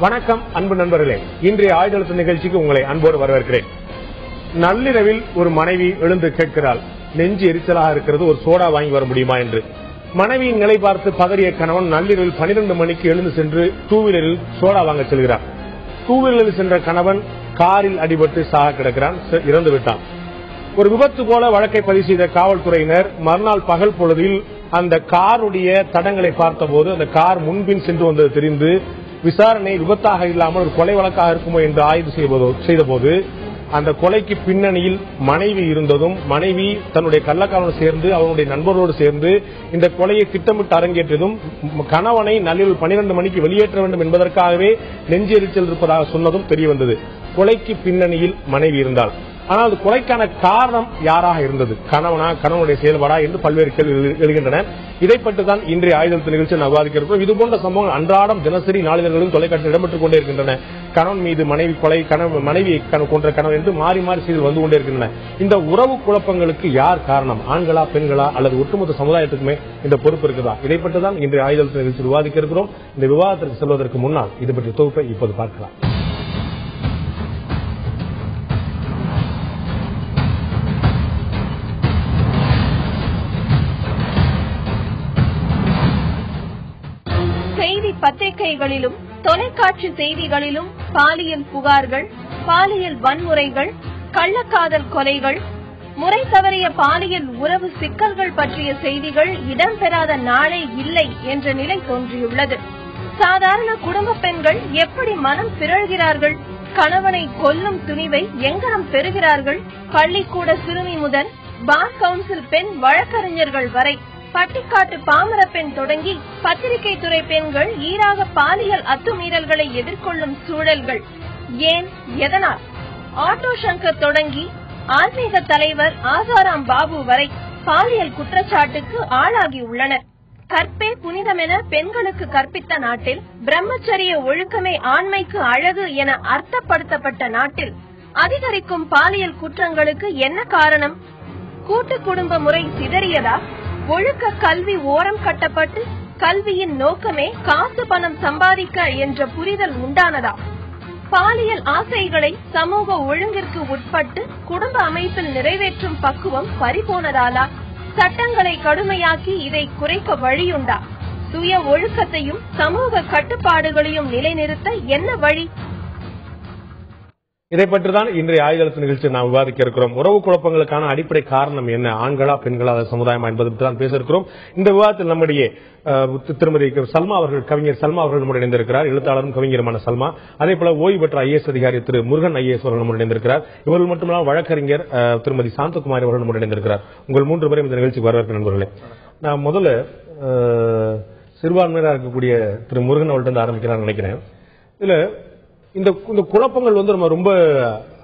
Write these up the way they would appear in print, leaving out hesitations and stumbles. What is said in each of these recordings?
வணக்கம் அன்பு நண்பர்களே, இன்றைய ஆயுதழுத்த நிகழ்ச்சிக்கு உங்களை அன்போடு வரவேற்கிறேன். நள்ளிரவில் ஒரு மனைவி எழுந்து கேட்கிறாள், நெஞ்சு எரிச்சலாக இருக்கிறது, ஒரு சோடா வாங்கி வர முடியுமா என்று. மனைவியின் நிலை பார்த்து பதறிய கணவன் நள்ளிரவில் 12 மணிக்கு எழுந்து சென்று டூ வீலரில் சோடா வாங்க செல்கிறார். டூ வீலரில் சென்ற கணவன் காரில் அடிபட்டு சாக கிடக்கிறான், இறந்து விட்டான். ஒரு விபத்து போல வழக்கை பதிவு செய்த காவல்துறையினர் மறுநாள் பகல் பொழுதில் அந்த காருடைய தடங்களை பார்த்தபோது அந்த கார் முன்பின் சென்று வந்தது தெரிந்து விசாரணை விபத்தாக இல்லாமல் ஒரு கொலை வழக்காக இருக்குமோ என்று ஆய்வு செய்தபோது அந்த கொலைக்கு பின்னணியில் மனைவி இருந்ததும், மனைவி தன்னுடைய கள்ளக்காரனோடு சேர்ந்து அவனுடைய நண்பர்களோடு சேர்ந்து இந்த கொலையை திட்டமிட்டு அரங்கேற்றதும், கணவனை நள்ளிரவு 12 மணிக்கு வெளியேற்ற வேண்டும் என்பதற்காகவே நெஞ்செரிச்சல் இருப்பதாக சொன்னதும் தெரிய வந்தது. கொலைக்கு பின்னணியில் மனைவி இருந்தாள். ஆனால் அது கொலைக்கான காரணம் யாராக இருந்தது? கணவனா, கணவனுடைய செயல்பாடா என்று பல்வேறு கேள்விகள் எழுகின்றன. இதை பற்றிதான் இன்றைய ஆயுதழுத்த நிகழ்ச்சி நான் விவாதிக்கிறோம். இதுபோன்ற சம்பவங்கள் அன்றாடம் தினசரி நாளிதழ்களிலும் தொலைக்காட்சியில் இடம்பெற்றுக் கொண்டே இருக்கின்றன. கணவன் மீது மனைவி கொலை, மனைவி கொன்ற கணவன் என்று மாறி மாறி செய்து வந்து கொண்டே இருக்கின்றன. இந்த உறவு குழப்பங்களுக்கு யார் காரணம்? ஆண்களா, பெண்களா, அல்லது ஒட்டுமொத்த சமுதாயத்துக்குமே இந்த பொறுப்பு இருக்குதா? இதை பற்றிதான் இன்றைய ஆயுதழுத்த நிகழ்ச்சி விவாதிக்க இருக்கிறோம். இந்த விவாதத்திற்கு செல்வதற்கு முன்னால் இது பற்றிய தொகுப்பை இப்போது பார்க்கலாம். பத்திரிகைகளிலும் தொலைக்காட்சி செய்திகளிலும் பாலியல் புகார்கள், பாலியல் வன்முறைகள், கள்ளக்காதல் கொலைகள், முறை தவறிய பாலியல் உறவு சிக்கல்கள் பற்றிய செய்திகள் இடம்பெறாத நாளே இல்லை என்ற நிலை தோன்றியுள்ளது. சாதாரண குடும்ப பெண்கள் எப்படி மனம் பிறழ்கிறார்கள்? கணவனை கொல்லும் துணிவை எங்கனம் பெறுகிறார்கள்? பள்ளிக்கூட சிறுமி முதல் பார் கவுன்சில் பெண் வழக்கறிஞர்கள் வரை, பட்டிக்காட்டு பாமர பெண் தொடங்கி பத்திரிகை துறை பெண்கள் ஈராக பாலியல் அத்துமீறல்களை எதிர்கொள்ளும் சூழல்கள் ஏன், எதனால்? ஆட்டோ சங்கர் தொடங்கி ஆன்மீக தலைவர் ஆசாராம் பாபு வரை பாலியல் குற்றச்சாட்டுக்கு ஆளாகி உள்ளனர். கற்பே புனிதமென பெண்களுக்கு கற்பித்த நாட்டில், பிரம்மச்சரிய ஒழுக்கமே ஆண்மைக்கு அழகு என அர்த்தப்படுத்தப்பட்ட நாட்டில் அதிகரிக்கும் பாலியல் குற்றங்களுக்கு என்ன காரணம்? கூட்டு குடும்ப முறை சிதறியதா? ஒழுக்க கல்வி ஓரம் கட்டப்பட்டு கல்வியின் நோக்கமே காசு பணம் சம்பாதிக்க என்ற புரிதல் உண்டானதா? பாலியல் ஆசைகளை சமூக ஒழுங்கிற்கு உட்பட்டு குடும்ப அமைப்பில் நிறைவேற்றும் பக்குவம் பறிபோனதாலா? சட்டங்களை கடுமையாக்கி இதை குறைக்க வழியுண்டா? சுய ஒழுக்கத்தையும் சமூக கட்டுப்பாடுகளையும் நிலைநிறுத்த என்ன வழி? இதை பற்றிதான் இன்றைய ஆயுதழுத்த நிகழ்ச்சியை நாம் விவாதிக்க இருக்கிறோம். உறவு குழப்பங்களுக்கான அடிப்படை காரணம் என்ன? ஆண்களா, பெண்களா, சமுதாயமா என்பது பற்றி தான் பேச இருக்கிறோம். இந்த விவாதத்தில் நம்முடைய திருமதி சல்மா அவர்கள், கவிஞர் சல்மா அவர்கள் நம்முடைய இணைந்திருக்கிறார். எழுத்தாளரும் கவிஞருமான சல்மா. அதே போல ஓய்வு பெற்ற ஐஏஎஸ் அதிகாரி திரு முருகன் ஐஏஎஸ் அவர்கள் நம்முடைய இணைந்திருக்கிறார். இவர்கள் மட்டுமல்லாமல் வழக்கறிஞர் திருமதி சாந்தகுமாரி அவர்கள் நம்முடைய இணைந்திருக்கிறார். உங்கள் 3 பேரும் இந்த நிகழ்ச்சிக்கு வரவேற்க நண்பர்களே. நான் முதல்ல சிறுபான்மையினராக இருக்கக்கூடிய திரு முருகன் அவர்கள்ட்ட ஆரம்பிக்கிறார் நினைக்கிறேன். இதுல இந்த குழப்பங்கள் நம்ம ரொம்ப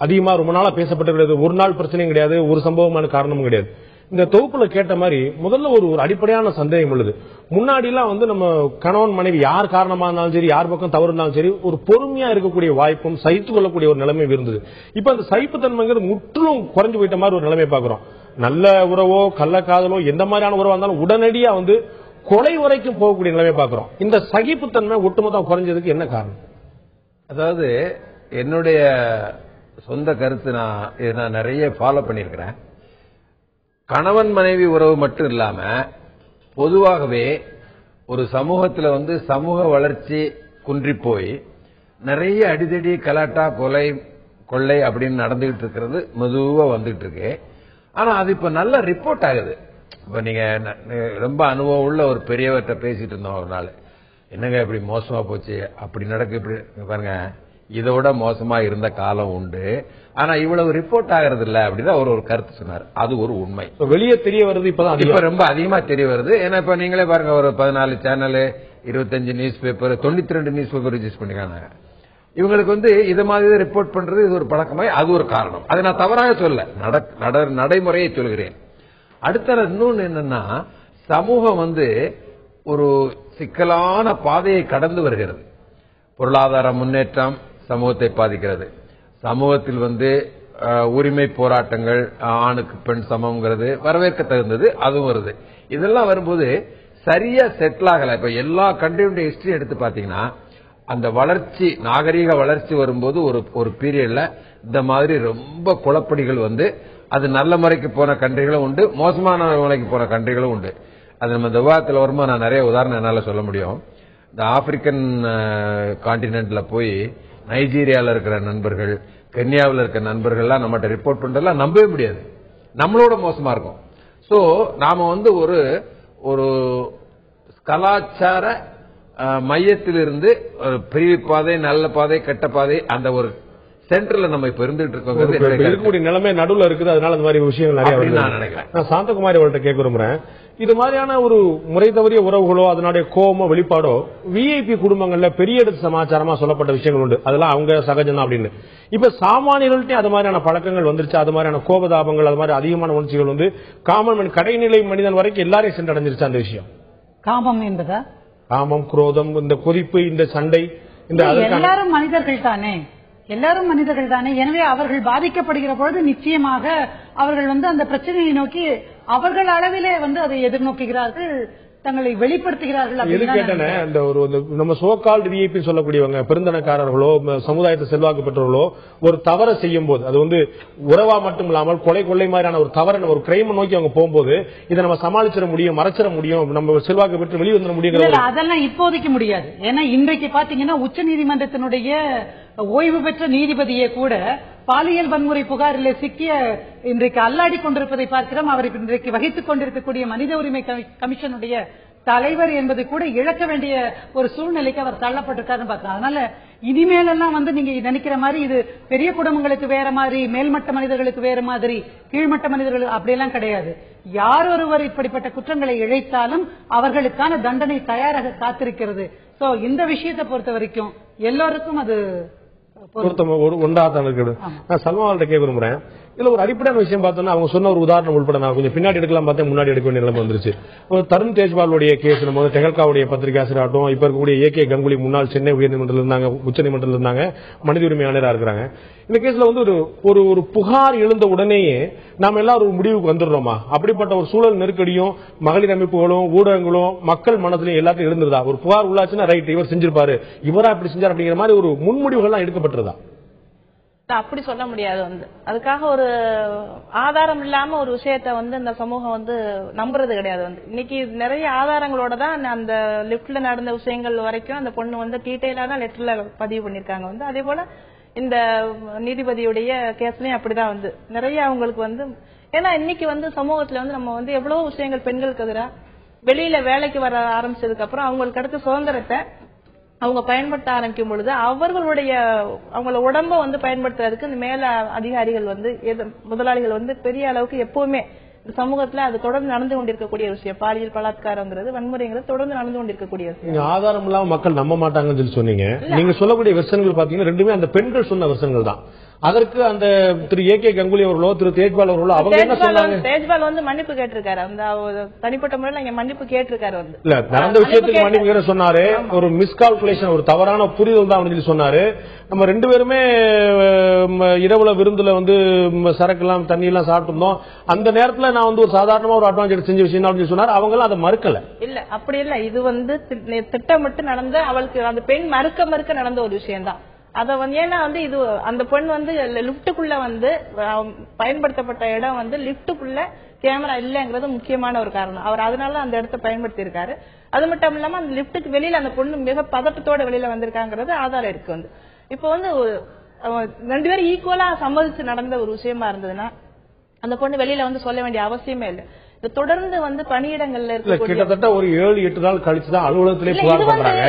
அதிகமா ரொம்ப நாளா பேசப்பட்டு கிடையாது. ஒரு நாள் பிரச்சனையும் கிடையாது, ஒரு சம்பவமான காரணமும் கிடையாது. இந்த தொகுப்புல கேட்ட மாதிரி முதல்ல ஒரு அடிப்படையான சந்தேகம் உள்ளது. முன்னாடி எல்லாம் நம்ம கணவன் மனைவி யார் காரணமா இருந்தாலும் சரி, யார் பக்கம் தவறு இருந்தாலும் சரி, ஒரு பொறுமையா இருக்கக்கூடிய வாய்ப்பும் சகித்துக் கொள்ளக்கூடிய ஒரு நிலைமை இருந்தது. இப்ப அந்த சகிப்புத்தன்மைங்கிறது முற்றிலும் குறைஞ்சு போயிட்ட மாதிரி ஒரு நிலைமை பாக்குறோம். நல்ல உறவோ கள்ளக்காதலோ எந்த மாதிரியான உறவா இருந்தாலும் உடனடியா கொலை வரைக்கும் போகக்கூடிய நிலைமை பாக்குறோம். இந்த சகிப்புத்தன்மை ஒட்டுமொத்தம் குறைஞ்சதுக்கு என்ன காரணம்? அதாவது என்னுடைய சொந்த கருத்து, நான் நிறைய ஃபாலோ பண்ணியிருக்கிறேன். கணவன் மனைவி உறவு மட்டும் இல்லாம பொதுவாகவே ஒரு சமூகத்தில் சமூக வளர்ச்சி குன்றி போய் நிறைய அடிதடி, கலாட்டா, கொலை, கொள்ளை அப்படின்னு நடந்துகிட்டு இருக்கிறது மெதுவா வந்துகிட்டு இருக்கு. ஆனா அது இப்ப நல்ல ரிப்போர்ட் ஆகுது. இப்ப நீங்க ரொம்ப அனுபவம் உள்ள ஒரு பெரியவர்கிட்ட பேசிட்டு இருந்தோம் ஒரு நாள், என்னங்க இப்படி மோசமா போச்சு, அப்படி நடக்கு, இப்படி பாருங்க, இதோட மோசமா இருந்த காலம் உண்டு, ஆனா இவ்வளவு ரிப்போர்ட் ஆகிறது இல்ல அப்படின்னு அவர் ஒரு கருத்து சொன்னார். அது ஒரு உண்மை. வெளியே தெரிய வருது, இப்ப ரொம்ப அதிகமா தெரிய வருது. ஏன்னா இப்ப நீங்களே பாருங்க, ஒரு 14 channel, 25 news paper, 92 news paper register பண்ணிருக்காங்க. இவங்களுக்கு இது மாதிரி ரிப்போர்ட் பண்றது இது ஒரு பழக்கமாய், அது ஒரு காரணம். அதை நான் தவறாக சொல்ல, நடைமுறையை சொல்கிறேன். அடுத்த இன்னொன்னு என்னன்னா, சமூகம் ஒரு சிக்கலான பாதையை கடந்து வருகிறது. பொருளாதார முன்னேற்றம் சமூகத்தை பாதிக்கிறது. சமூகத்தில் உரிமை போராட்டங்கள், ஆணுக்கு பெண் சமம்ங்கிறது வரவேற்க தகுந்தது, அதுவும் வருது. இதெல்லாம் வரும்போது சரியா செட்டில் ஆகல. இப்ப எல்லா கண்ட்ரியோட ஹிஸ்டரி எடுத்து பாத்தீங்கன்னா அந்த வளர்ச்சி நாகரீக வளர்ச்சி வரும்போது ஒரு பீரியட்ல இந்த மாதிரி ரொம்ப குழப்படிகள் வந்து அது நல்ல முறைக்கு போன கண்ட்ரிகளும் உண்டு, மோசமான முறைக்கு போன கண்ட்ரிகளும் உண்டு. அது நம்ம இந்த விவாதத்தில் வரும்போது நான் நிறைய உதாரணம் என்னால சொல்ல முடியும். இந்த ஆப்பிரிக்கன் கான்டினென்ட்ல போய் நைஜீரியாவில் இருக்கிற நண்பர்கள், கென்யாவில் இருக்கிற நண்பர்கள்லாம் நம்மகிட்ட ரிப்போர்ட் பண்றதெல்லாம் நம்பவே முடியாது, நம்மளோட மோசமா இருக்கும். சோ நாம வந்து ஒரு கலாச்சார மையத்திலிருந்து ஒரு பிரிவு பாதை, நல்ல பாதை, கெட்ட பாதை, அந்த ஒரு சென்டர்ல நம்ம இப்ப இருந்துட்டு இருக்கோம். நிலைமை நடுவுல இருக்குது. அதனால அந்த மாதிரி விஷயங்கள் நிறைய நான் நினைக்கிறேன். நான் சாந்தகுமாரி அவர்கிட்ட கேட்க விரும்புறேன். இது மாதிரியான ஒரு முறை தவறிய உறவுகளோ அதனுடைய கோபமோ வெளிப்பாடோ விஐபி குடும்பங்கள்ல பெரிய இடத்து சமாச்சாரமா சொல்லப்பட்ட விஷயங்கள் உண்டு. அதெல்லாம் அவங்க சகஜம் அப்படின்னு. இப்ப சாமானியர்கள்ட்டே அது மாதிரியான பழக்கங்கள் வந்துருச்சு. அது மாதிரியான கோபதாபங்கள், அது மாதிரி அதிகமான உணர்ச்சிகள் வந்து காமன் கடைநிலை மனிதன் வரைக்கும் எல்லாரையும் சென்றடைஞ்சிருச்சு. அந்த விஷயம் காமம் என்பதா? காமம், குரோதம், இந்த கொதிப்பு, இந்த சண்டை, இந்த எல்லாரும் மனிதர்கள் தானே, எல்லாரும் மனிதர்கள் தானே. எனவே அவர்கள் பாதிக்கப்படுகிற பொழுது நிச்சயமாக அவர்கள் வந்து அந்த பிரச்சனையை நோக்கி அவர்கள் அளவிலே வந்து அதை எதிர்நோக்குகிறார்கள், தங்களை வெளிப்படுத்துகிறார்கள். நம்ம சோகால்டு விஐபி சொல்லக்கூடியவங்க, பெருந்தனக்காரர்களோ சமுதாயத்தை செல்வாக்கு பெற்றவர்களோ ஒரு தவறை செய்யும் போது, அது வந்து உறவா மட்டும் இல்லாமல் கொள்ளை மாதிரியான ஒரு தவறை, ஒரு கிரைம் நோக்கி அவங்க போகும்போது இதை நம்ம சமாளிச்சிட முடியும், மறைச்சிட முடியும், நம்ம செல்வாக்கு பெற்று வெளியே வந்துட முடியும். அதெல்லாம் இப்போதைக்கு முடியாது. ஏன்னா இன்றைக்கு பாத்தீங்கன்னா உச்ச நீதிமன்றத்தினுடைய ஓய்வு பெற்ற நீதிபதியே கூட பாலியல் வன்முறை புகாரில் சிக்கிய இன்றைக்கு அல்லாடி கொண்டிருப்பதை பார்க்கிறோம். அவர் இன்றைக்கு வகித்துக் கொண்டிருக்கக்கூடிய மனித உரிமை கமிஷனுடைய தலைவர் என்பது கூட இழக்க வேண்டிய ஒரு சூழ்நிலைக்கு அவர் தள்ளப்பட்டிருக்காருன்னு பார்க்கலாம். அதனால இனிமேலெல்லாம் வந்து நீங்க நினைக்கிற மாதிரி இது பெரிய குடும்பங்களுக்கு வேற மாதிரி, மேல்மட்ட மனிதர்களுக்கு வேற மாதிரி, கீழ்மட்ட மனிதர்கள் அப்படியெல்லாம் கிடையாது. யார் ஒருவர் இப்படிப்பட்ட குற்றங்களை இழைத்தாலும் அவர்களுக்கான தண்டனை தயாராக காத்திருக்கிறது. சோ இந்த விஷயத்தை பொறுத்த வரைக்கும் எல்லோருக்கும் அது ஒன்றாதான் இருக்குது. நான் சல்மான்கிட்ட கேட்க விரும்புறேன். இதுல ஒரு அடிப்படையான விஷயம் பார்த்தோம்னா, அவங்க சொன்ன ஒரு உதாரணம் உள்பட நான் கொஞ்சம் பின்னாடி எடுக்கலாம் பார்த்தேன், முன்னாடி எடுக்க வேண்டிய நிலைமை வந்துருச்சு. தருண் தேஜ்வாலுடைய கேஸ், நம்ம வந்து டெஹல்காவுடைய பத்திரிகை ஆசிரியராகட்டும், இப்ப இருக்கக்கூடிய ஏகே கங்குலி முன்னாள் சென்னை உயர்நீதிமன்றத்தில் இருந்தாங்க, உச்சநீதிமன்றத்தில் இருந்தாங்க, மனித உரிமை ஆணையராக இருக்கிறாங்க. இந்த கேஸ்ல வந்து ஒரு புகார் எழுந்த உடனேயே நாம எல்லாரும் ஒரு முடிவுக்கு வந்துடுறோமா? அப்படிப்பட்ட ஒரு சூழல் நெருக்கடியும் மகளிர் அமைப்புகளும் ஊடகங்களும் மக்கள் மனதிலும் எல்லாத்தையும் எழுந்துருதா? ஒரு புகார் உள்ளாச்சுன்னா ரைட், இவர் செஞ்சிருப்பாரு, இவரா இப்படி செஞ்சார் அப்படிங்கிற மாதிரி ஒரு முன்முடிவுகள்லாம் எடுக்கப்பட்டிருதா? அப்படி சொல்ல முடியாது. வந்து அதுக்காக ஒரு ஆதாரம் இல்லாம ஒரு விஷயத்த வந்து இந்த சமூகம் வந்து நம்புறது கிடையாது. வந்து இன்னைக்கு நிறைய ஆதாரங்களோட தான் அந்த லிப்ட்ல நடந்த விஷயங்கள் வரைக்கும் அந்த பொண்ணு வந்து டீடைலான லெட்டர்ல பதிவு பண்ணிருக்காங்க. வந்து அதே போல இந்த நீதிபதியுடைய கேஸ்லயும் அப்படிதான் வந்து நிறைய அவங்களுக்கு வந்து, ஏன்னா இன்னைக்கு வந்து சமூகத்துல வந்து நம்ம வந்து எவ்வளவு விஷயங்கள் பெண்களுக்கு எதிராக வெளியில வேலைக்கு வர ஆரம்பிச்சதுக்கு அப்புறம் அவங்களுக்கு அடுத்த சுதந்திரத்தை அவங்க பயன்படுத்த ஆரம்பிக்கும் பொழுது அவங்களோட உடம்ப வந்து பயன்படுத்துறதுக்கு இந்த மேல அதிகாரிகள் வந்து முதலாளிகள் வந்து பெரிய அளவுக்கு எப்பவுமே சமூகத்துல அது தொடர்ந்து நடந்து கொண்டிருக்கக்கூடிய விஷயம். பாலியல் பலாத்காரங்கிறது, வன்முறைங்கிறது தொடர்ந்து நடந்து கொண்டிருக்கக்கூடிய விஷயம். ஆதாரம் இல்லாம மக்கள் நம்ப மாட்டாங்கன்னு சொல்லி சொன்னீங்க. நீங்க சொல்லக்கூடிய வெர்ஷன்கள் பாத்தீங்கன்னா ரெண்டுமே அந்த பெண்கள் சொன்ன வெர்ஷன்கள் தான். அதற்கு அந்த திரு ஏகே கங்குலி அவர்களோ திரு தேஜ்பால் அவர்களோ அவங்க என்ன சொன்னாங்க? தேஜ்பால் வந்து மன்னிப்பு கேட்டிருக்காரு. அந்த தனிப்பட்ட முறையில் இங்க மன்னிப்பு கேட்டிருக்காரு. வந்து இல்ல நடந்த விஷயத்துக்கு மன்னிப்பு கேட்க சொன்னாரு. ஒரு மிஸ்கால்குலேஷன், ஒரு தவறான புரிதல் தான் சொல்லி சொன்னாரு. நம்ம ரெண்டு பேருமே இரவுல விருந்துல வந்து சரக்கு எல்லாம் தண்ணி எல்லாம் சாப்பிட்டு இருந்தோம். அந்த நேரத்துல நான் வந்து ஒரு சாதாரணமா ஒரு அட்வான்ஸ் செஞ்ச விஷயம் அப்படின்னு சொன்னாரு. அவங்க எல்லாம் அதை மறுக்கல. இல்ல அப்படி இல்ல, இது வந்து திட்டமிட்டு நடந்த, அவளுக்கு அந்த பெண் மறுக்க நடந்த ஒரு விஷயம் தான். அத வந்து ஏன்னா வந்து இது அந்த பெண் வந்து லிப்டுக்குள்ள வந்து பயன்படுத்தப்பட்ட இடம் வந்து லிப்டுக்குள்ள கேமரா இல்லங்கிறது முக்கியமான ஒரு காரணம். அவர் அதனால அந்த இடத்தை பயன்படுத்தி இருக்காரு. அது மட்டும் இல்லாம அந்த லிப்டுக்கு வெளியில அந்த பொண்ணு மிக பதட்டத்தோட வெளியில வந்திருக்காங்கிறது ஆதாரம் இருக்கு. வந்து இப்ப வந்து ரெண்டு பேரும் ஈக்குவலா சம்மதிச்சு நடந்த ஒரு விஷயமா இருந்ததுன்னா அந்த பொண்ணு வெளியில வந்து சொல்ல வேண்டிய அவசியமே இல்லை. தொடர்ந்து வந்து பணியிடங்கள்ல கிட்டத்தட்ட ஒரு 7-8 நாள் கழிச்சுதான் அலுவலகத்திலே புகார் பண்றாங்க.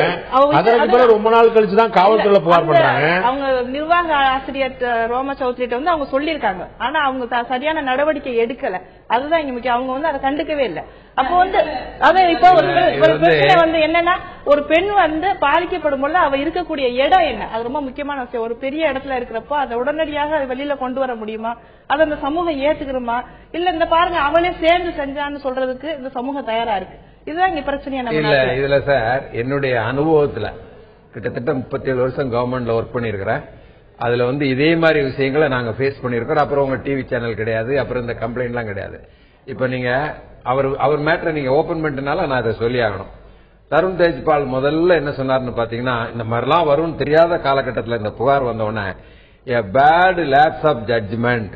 அதற்கு பிறகு ரொம்ப நாள் கழிச்சுதான் காவல்துறையில புகார் பண்றாங்க. அவங்க நிர்வாக ஆசிரியர் ரோமா சௌத்ரிட்ட வந்து அவங்க சொல்லியிருக்காங்க. ஆனா அவங்க சரியான நடவடிக்கை எடுக்கல. அதுதான் இங்க முக்கியம். அவங்க வந்து அதை கண்டுக்கவே இல்லை. அப்போ வந்து அத இப்ப ஒரு பிரச்சனை வந்து என்னன்னா, ஒரு பெண் வந்து பாதிக்கப்படும் போது அவ இருக்கக்கூடிய இடம் என்ன, அது ரொம்ப முக்கியமான விஷயம். ஒரு பெரிய இடத்துல இருக்கிறப்போ அதை உடனடியாக வெளியில கொண்டு வர முடியுமா? அதை அந்த சமூகம் ஏத்துக்கிறோமா? இல்ல இந்த பாருங்க அவளே சேர்ந்து செஞ்சான்னு சொல்றதுக்கு இந்த சமூகம் தயாரா இருக்கு. இதுதான் இங்க பிரச்சனையா? இல்ல இதுல சார், என்னுடைய அனுபவத்துல கிட்டத்தட்ட 37 வருஷம் கவர்மெண்ட்ல ஒர்க் பண்ணிருக்கிறேன். அதுல வந்து இதே மாதிரி விஷயங்களை நாங்க ஃபேஸ் பண்ணிருக்கோம். அப்புறம் உங்க டிவி சேனல் கிடையாது, அப்புறம் இந்த கம்ப்ளைண்ட் எல்லாம் கிடையாது. இப்ப நீங்க அவர் மேட்டரை நீங்க ஓபன் பண்ணிட்டனால நான் அதை சொல்லி ஆகணும். தருண் தேஜ்பால் முதல்ல என்ன சொன்னார்னு பாத்தீங்கன்னா, இந்த மாதிரிலாம் வரும்னு தெரியாத காலகட்டத்தில் இந்த புகார் வந்த உடனே, a bad lapse of judgment,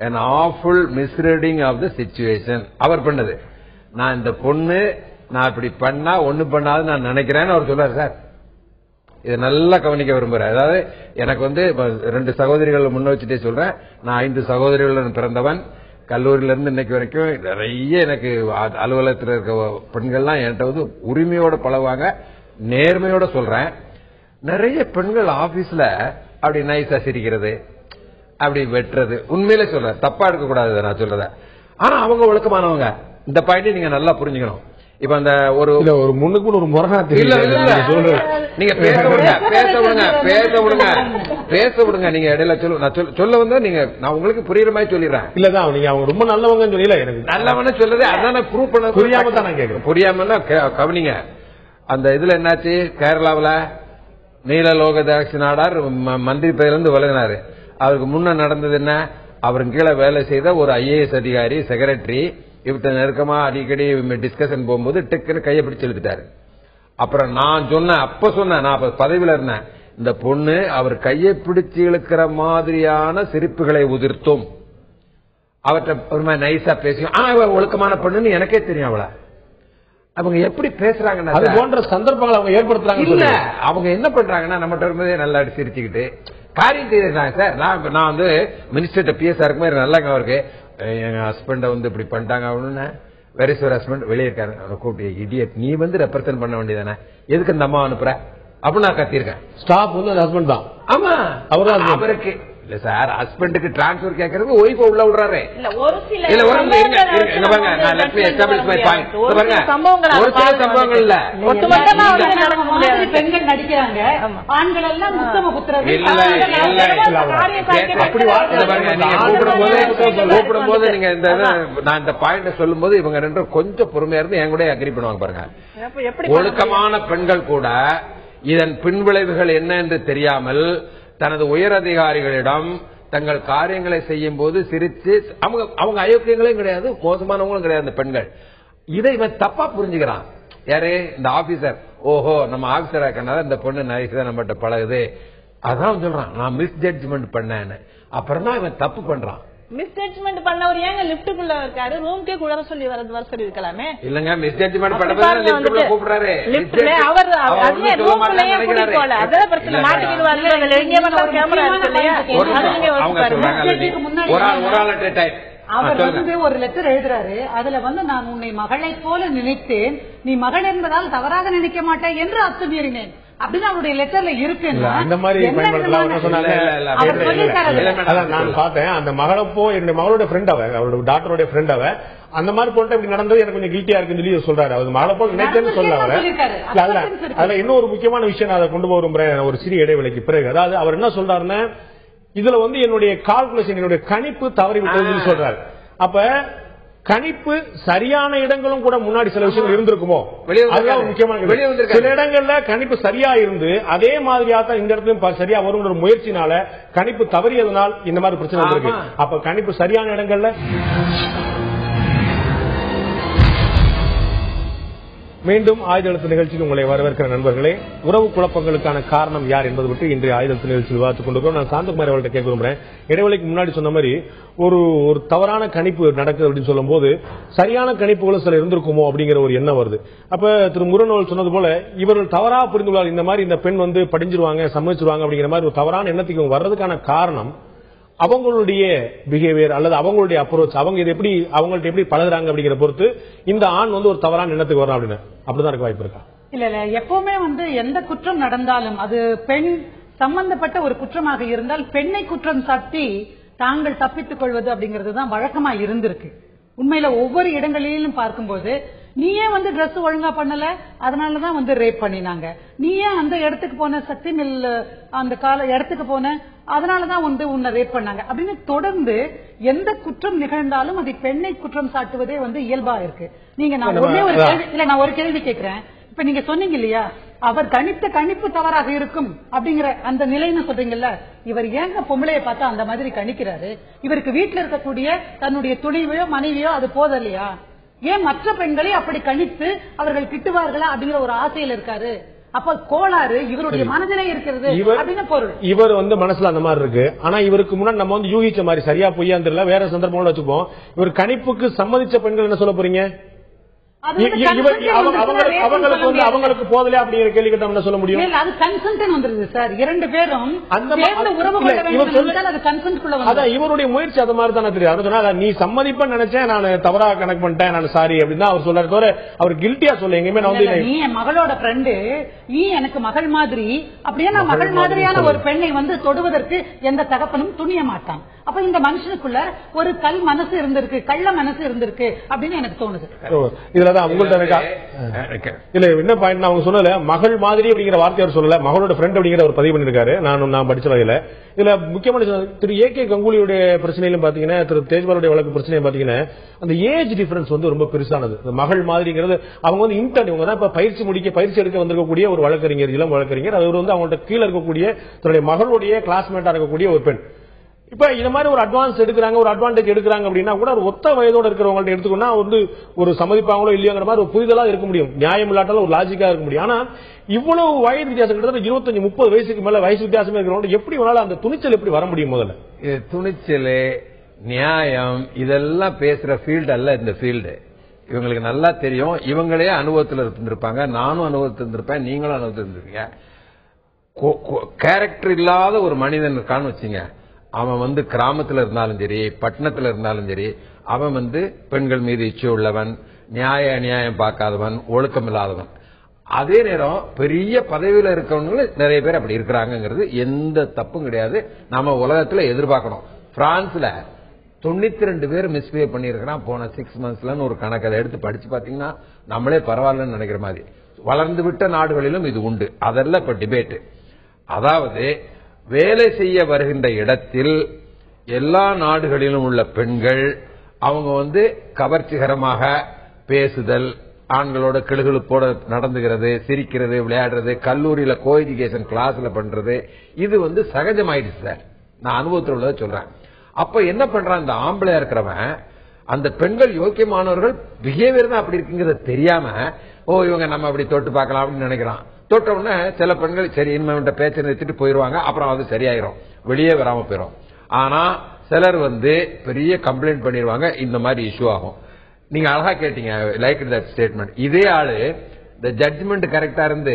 an awful misreading of the situation. அவர் பண்ணது, நான் இந்த பொண்ணு நான் இப்படி பண்ணா ஒண்ணு பண்ணாது நான் நினைக்கிறேன்னு அவர் சொல்றாரு. சார் இதை நல்லா கவனிக்க விரும்புறேன். அதாவது எனக்கு 2 சகோதரிகள் முன்ன வச்சுட்டே சொல்றேன். நான் 5 சகோதரிகளுடன் பிறந்தவன். கல்லூரியில இருந்து இன்னைக்கு வரைக்கும் நிறைய எனக்கு அலுவலகத்தில் இருக்க பெண்கள்லாம் என்கிட்ட உரிமையோட பழகுவாங்க, நேர்மையோட சொல்றேன். நிறைய பெண்கள் ஆபீஸ்ல அப்படி நைஸா சிரிக்கிறது, அப்படி வெட்டுறது, உண்மையிலே சொல்றேன், தப்பா எடுக்க கூடாது நான் சொல்றத. ஆனா அவங்க ஒழுக்கமானவங்க. இந்த பாயிண்ட் நீங்க நல்லா புரிஞ்சுக்கணும். இப்ப அந்த ஒரு முன்னுக்கு ஒரு முரணா நீங்க பேச விடுங்க. நீங்க இடையில சொல்ல வந்தா நீங்க நான் உங்களுக்கு புரியுற மாதிரி சொல்லிடுறேன். இல்லதான் நீங்க அவங்க ரொம்ப நல்லவங்கன்னு சொல்லல, எனக்கு நல்லவன்னு சொல்றது அதான் நான் ப்ரூவ் பண்ண புரியாம தான் நான் கேட்கிறேன். புரியாம கவனிங்க. அந்த இதுல என்னாச்சு, கேரளாவில நீலலோகதாட்சி நாடார் மந்திரி பதவியிலிருந்து விலகினாரு. அவருக்கு முன்ன நடந்தது என்ன, அவருக்கு கீழே வேலை செய்த ஒரு IAS அதிகாரி செக்ரட்டரி இவர்கிட்ட நெருக்கமா அடிக்கடி டிஸ்கஷன் போகும்போது டெக்குன்னு கையை பிடிச்சு இழுத்துட்டாரு. அப்புறம் நான் சொன்னேன், நான் பதவியில இருந்தேன், இந்த பொண்ணு அவர் கையை பிடிச்சு இழுக்கிற மாதிரியான சிரிப்புகளை உதிர்த்தும் அவர்கிட்ட ஒரு மாதிரி நைஸா பேசியும், ஆனா அவ ஒழுக்கமான பொண்ணுன்னு எனக்கே தெரியும். அவளை அவங்க எப்படி பேசுறாங்கன்னா, அது போன்ற சந்தர்ப்பங்களை அவங்க ஏற்படுத்துறாங்க. இல்ல அவங்க என்ன பண்றாங்கன்னா, நம்மகிட்ட வரும்போதே நல்லா சிரிச்சுக்கிட்டு காரியம் செய்திருக்காங்க. சார் நான் மினிஸ்டர் PSR இருக்கும்போது நல்லா அவருக்கு எங்க ஹஸ்பண்ட இப்படி பண்ணிட்டாங்க அப்படின்னு. வெரி சார் ஹஸ்பண்ட் வெளியே இருக்காரு, அவரை கூப்பிட்டு இடியட், நீ ரெப்ரசென்ட் பண்ண வேண்டியதானே, எதுக்கு இந்த அம்மா அனுப்புற அப்படின்னு நான் கத்திருக்கேன். ஸ்டாப் ஹஸ்பண்ட் தான். ஆமா அவருக்கு இல்ல சார், ஹஸ்பண்டுக்கு டிரான்ஸ்பர் கேட்கறது ஒய்ஃப் உள்ள விடுறாரு. ஒரு சில சம்பவங்கள் இல்ல, பெண்கள் நடிக்கிறாங்க, ஆண்கள் எல்லாம் முத்தம குத்துறது. கூப்பிடும் போது நீங்க நான் இந்த பாயிண்ட் சொல்லும் போது இவங்க 2 கொஞ்சம் பொறுமையா இருந்து என் கூட அக்ரி பண்ணுவாங்க பாருங்க. ஒழுக்கமான பெண்கள் கூட இதன் பின்விளைவுகள் என்ன என்று தெரியாமல் தனது உயர் அதிகாரிகளிடம் தங்கள் காரியங்களை செய்யும் போது சிரித்து, அவங்க அயோக்கியங்களும் கிடையாது, மோசமானவங்களும் கிடையாது இந்த பெண்கள். இதை இவன் தப்பா புரிஞ்சுக்கிறான். யாரு, இந்த ஆபீசர். ஓஹோ, நம்ம ஆபீசரா இருக்கனால இந்த பொண்ணு நைஸா நம்மகிட்ட பழகுது, அதான் சொல்றான் நான் மிஸ் ஜட்ஜ்மெண்ட் பண்ணேன்னு. அப்புறம் தான் இவன் தப்பு பண்றான். மிஸ் ஜட்ஜ்மெண்ட் பண்ணவர் ஏங்க லிப்டுக்குள்ள இருக்காரு, ரூம்க்கே கூட சொல்லி வர சொல்லி இருக்கலாமே. இல்லங்க, மிஸ் ஜட்ஜ்மெண்ட் பண்ணவர் லிப்டுக்குள்ள கூப்பிடுறாரு. லிப்ட்ல அவர் அதுவே ரூம்லயே கூட்டிட்டு அத பிரச்சனை மாட்டிடுவாங்க. அதுல எங்க வந்தா கேமரா இருக்கு இல்லையா, அவங்க சொல்றாங்க ஒரு ஆள் அட் எ டைம். அவர் ஒரு லெட்டர் எழுதுறாரு, அதுல நான் உன்னை மகளை போல நினைத்தேன், நீ மகள் என்பதால் தவறாக நினைக்க மாட்டேன் என்று அத்துமீறினேன் அப்படின்னு அவருடைய லெட்டர்ல இருக்கு. அந்த மாதிரி நான் பார்த்தேன். அந்த மகளப்போ என்னுடைய மகளோட ஃப்ரெண்ட் அவரோட டாக்டரோட ஃப்ரெண்ட் அந்த மாதிரி போட்டு இப்படி நடந்தது எனக்கு கொஞ்சம் கில்ட்டியா இருக்குன்னு சொல்லி சொல்றாரு. அவர் மகளப்போ நினைச்சேன்னு சொல்ல அதுல இன்னொரு முக்கியமான விஷயம் நான் அதை கொண்டு போக விரும்புறேன் ஒரு சிறிய இடைவெளிக்கு பிறகு. அதாவது அவர் என்ன சொல்றாருன்னா, இதுல என்னுடைய கால்குலேஷன், என்னுடைய கணிப்பு தவறி விட்டதுன்னு சொல்றாரு. அப்ப கணிப்பு சரியான இடங்களும் கூட முன்னாடி சில விஷயங்கள் இருந்திருக்குமோ, அதுதான் முக்கியமான. சில இடங்கள்ல கணிப்பு சரியா இருந்து அதே மாதிரியா தான் இந்த இடத்துலயும் சரியா வரும் முயற்சினால கணிப்பு தவறியதனால் இந்த மாதிரி பிரச்சனை வந்திருக்கு. அப்ப கணிப்பு சரியான இடங்கள்ல மீண்டும் ஆயுதெழுத்து நிகழ்ச்சிக்கு உங்களை வரவேற்கிற நண்பர்களே. உறவு குழப்பங்களுக்கான காரணம் யார் என்பது பற்றி இன்றைய ஆயுதெழுத்து நிகழ்ச்சியில் விவாதித்துக் கொண்டிருக்கிறோம். நான் சாந்தகுமார் அவர்கள்ட்ட கேட்க விரும்புறேன். இடைவெளிக்கு முன்னாடி சொன்ன மாதிரி ஒரு தவறான கணிப்பு நடக்குது அப்படின்னு சொல்லும் போது சரியான கணிப்புகளும் சில இருந்திருக்குமோ அப்படிங்கிற ஒரு எண்ணம் வருது. அப்ப திரு முருகன் சொன்னது போல இவர்கள் தவறா புரிந்துள்ளார். இந்த மாதிரி இந்த பெண் படிஞ்சிருவாங்க, சம்மதிச்சிருவாங்க அப்படிங்கிற மாதிரி ஒரு தவறான எண்ணத்துக்கு வர்றதுக்கான காரணம் அவங்களுடைய பிஹேவியர் அல்லது அவங்களுடைய அப்ரோச், அவங்க இது எப்படி அவங்கள்ட்ட எப்படி பழகுறாங்க அப்படிங்கிற பொறுத்து இந்த ஆண் ஒரு தவறான எண்ணத்துக்கு வரலாம் அப்படின்னு அப்படிதான் இருக்க வாய்ப்பு இருக்கா? இல்ல இல்ல, எப்பவுமே எந்த குற்றம் நடந்தாலும் அது பெண் சம்பந்தப்பட்ட ஒரு குற்றமாக இருந்தால் பெண்ணை குற்றம் சாட்டி தாங்கள் தப்பித்துக் கொள்வது அப்படிங்கறதுதான் வழக்கமா இருந்திருக்கு. உண்மையில ஒவ்வொரு இடங்களிலும் பார்க்கும்போது நீ ஏன் டிரெஸ் ஒழுங்கா பண்ணல, அதனாலதான் ரேப் பண்ணினாங்க, நீ ஏன் அந்த இடத்துக்கு போன, சக்தி மில் அந்த கால இடத்துக்கு போன, அதனாலதான் உன்னை ரேப் பண்ணாங்க அப்படின்னு தொடர்ந்து எந்த குற்றம் நிகழ்ந்தாலும் அதை பெண்ணை குற்றம் சாட்டுவதே இயல்பா இருக்கு. நீங்க நான் ஒரு கேள்வி கேட்கிறேன். இப்ப நீங்க சொன்னீங்க இல்லையா, அவர் கணித்த கணிப்பு தவறாக இருக்கும் அப்படிங்கிற அந்த நிலைன்னு சொல்றீங்கல்ல, இவர் ஏங்க பொம்பளைய பார்த்தா அந்த மாதிரி கணிக்கிறாரு? இவருக்கு வீட்டுல இருக்கக்கூடிய தன்னுடைய துணைவையோ மனைவியோ அது போதலையா? ஏன் மற்ற பெண்களை அப்படி கணித்து அவர்கள் கிட்டுவார்களா அப்படிங்கிற ஒரு ஆசையில் இருக்காரு. அப்ப கோளாறு இவருடைய மனதிலே இருக்கிறது அப்படின்னு பொருள். இவர் மனசுல அந்த மாதிரி இருக்கு. ஆனா இவருக்கு முன்னாடி நம்ம யூகிச்ச மாதிரி சரியா பொய்யா தெரியல, வேற சந்தர்ப்பங்கள வச்சுப்போம். இவர் கணிப்புக்கு சம்மதிச்ச பெண்கள் என்ன சொல்ல போறீங்க? அவங்களுக்கு போதல அப்படிங்கிற கேள்வி கேட்டா சொல்ல முடியும். அது கன்சென்ட் வந்துருது சார். 2 பேரும் இவருடைய முயற்சி அது மாதிரி தானே தெரியும். நீ சம்மதிப்ப நினைச்சேன், நான் தவறா கணக்கு பண்ணிட்டேன், நான் சாரி அப்படின்னு அவர் சொல்றாரு தவிர அவர் கில்ட்டியா சொல்ல எங்கேயுமே நான் நீ என் மகளோட ஃப்ரெண்டு, நீ எனக்கு மகள் மாதிரி, அப்படியே நான் மகள் மாதிரியான ஒரு பெண்ணை தொடுவதற்கு எந்த தகப்பனும் துணிய மாட்டான். அப்ப இந்த மனுஷனுக்குள்ள ஒரு கல் மனசு இருந்திருக்கு, கள்ள மனசு இருந்திருக்கு அப்படின்னு எனக்கு தோணுது. இதுலதான் உங்கள்ட்ட இல்ல என்ன பாயிண்ட் அவங்க சொல்லல, மகள் மாதிரி அப்படிங்கிற வார்த்தை அவர் சொல்லல, மகளோட ஃப்ரெண்ட் அப்படிங்கிற ஒரு பதிவு பண்ணிருக்காரு. நான் படிச்ச வகையில இதுல முக்கியமான திரு ஏ.கே. கங்குலியுடைய பிரச்சனையிலும் பாத்தீங்கன்னா, திரு தேஜ்பாலுடைய வழக்கு பிரச்சனையும் பாத்தீங்கன்னா, அந்த ஏஜ் டிஃபரன்ஸ் ரொம்ப பெருசானது. மகள் மாதிரிங்கிறது அவங்க இன்டர்ன், இவங்க தான் இப்ப பயிற்சி எடுக்க வந்திருக்கக்கூடிய ஒரு வழக்கறிஞர், இளம் வழக்கறிஞர். அவர் அவங்கள்ட்ட கீழே இருக்கக்கூடிய தன்னுடைய மகளுடைய கிளாஸ்மேட்டா இருக்கக்கூடிய ஒரு பெண். இப்ப இந்த மாதிரி ஒரு அட்வான்ஸ் எடுக்கிறாங்க, ஒரு அட்வான்டேஜ் எடுக்கிறாங்க அப்படின்னா கூட ஒரு ஒத்த வயதோட இருக்கிறவங்கள்ட்ட எடுத்துக்கோன்னா ஒரு சம்மதிப்பாங்களோ இல்லையோங்கிற மாதிரி ஒரு புரிதலா இருக்க முடியும், நியாயம் இல்லாட்டாலும் ஒரு லாஜிக்கா இருக்க முடியும். ஆனா இவ்வளவு வயது வித்தியாசம், கிட்டத்தட்ட 25-30 வயசுக்கு மேல வயசு வித்தியாசமே இருக்கிறவங்க எப்படி வேணாலும் அந்த துணிச்சல் எப்படி வர முடியும்? முதல்ல துணிச்சல், நியாயம் இதெல்லாம் பேசுற ஃபீல்டு அல்ல இந்த ஃபீல்டு. இவங்களுக்கு நல்லா தெரியும். இவங்களே அனுபவத்தில் இருந்திருப்பாங்க, நானும் அனுபவத்தில் இருந்திருப்பேன், நீங்களும் அனுபவத்தில் இருந்திருக்கீங்க. கேரக்டர் இல்லாத ஒரு மனிதன் இருக்கான்னு வச்சுங்க, அவன் கிராமத்தில் இருந்தாலும் சரி, பட்டணத்தில் இருந்தாலும் சரி, அவன் பெண்கள் மீது இச்சை உள்ளவன், நியாயம் பார்க்காதவன், ஒழுக்கம் இல்லாதவன். அதே நேரம் பெரிய பதவியில் இருக்கவங்களும் நிறைய பேர் அப்படி இருக்கிறாங்கிறது எந்த தப்பும் கிடையாது. நாம உலகத்துல எதிர்பார்க்கணும். பிரான்ஸ்ல 92 பேர் மிஸ்பிஹேவ் பண்ணிருக்கிறான் போன 6 monthsல ஒரு கணக்கு. அதை எடுத்து படிச்சு பாத்தீங்கன்னா நம்மளே பரவாயில்லன்னு நினைக்கிற மாதிரி. வளர்ந்து விட்ட நாடுகளிலும் இது உண்டு. அதெல்லாம் இப்ப டிபேட். அதாவது வேலை செய்ய வருகின்ற இடத்தில் எல்லா நாடுகளிலும் உள்ள பெண்கள் அவங்க கவர்ச்சிகரமாக பேசுதல், ஆண்களோட கிளுகிழுப்போட நடந்துகிறது, சிரிக்கிறது, விளையாடுறது, கல்லூரியில கோ எஜுகேஷன் கிளாஸ்ல பண்றது, இது சகஜமாயிடுச்சு சார். நான் அனுபவத்தில் உள்ளதை சொல்றேன். அப்ப என்ன பண்றான் இந்த ஆம்பளையா இருக்கிறவன், அந்த பெண்கள் யோக்கியமானவர்கள் பிஹேவியர் தான் அப்படி இருக்குங்கிறது தெரியாம, இவங்க நம்ம அப்படி தொட்டு பார்க்கலாம் அப்படின்னு நினைக்கிறான். தொட்ட உடனே சில பெண்கள் சரி இனிமே பேச்சை நிறுத்திட்டு போயிருவாங்க, அப்புறம் அது சரியாயிரும், வெளியே வராம போயிடும். ஆனா சிலர் பெரிய கம்ப்ளைண்ட் பண்ணிடுவாங்க, இந்த மாதிரி இஷ்யூ ஆகும். நீங்க அழகா கேட்டீங்க, லைக் தட் ஸ்டேட்மெண்ட். இதே ஆளு இந்த ஜட்ஜ்மெண்ட் கரெக்டா இருந்து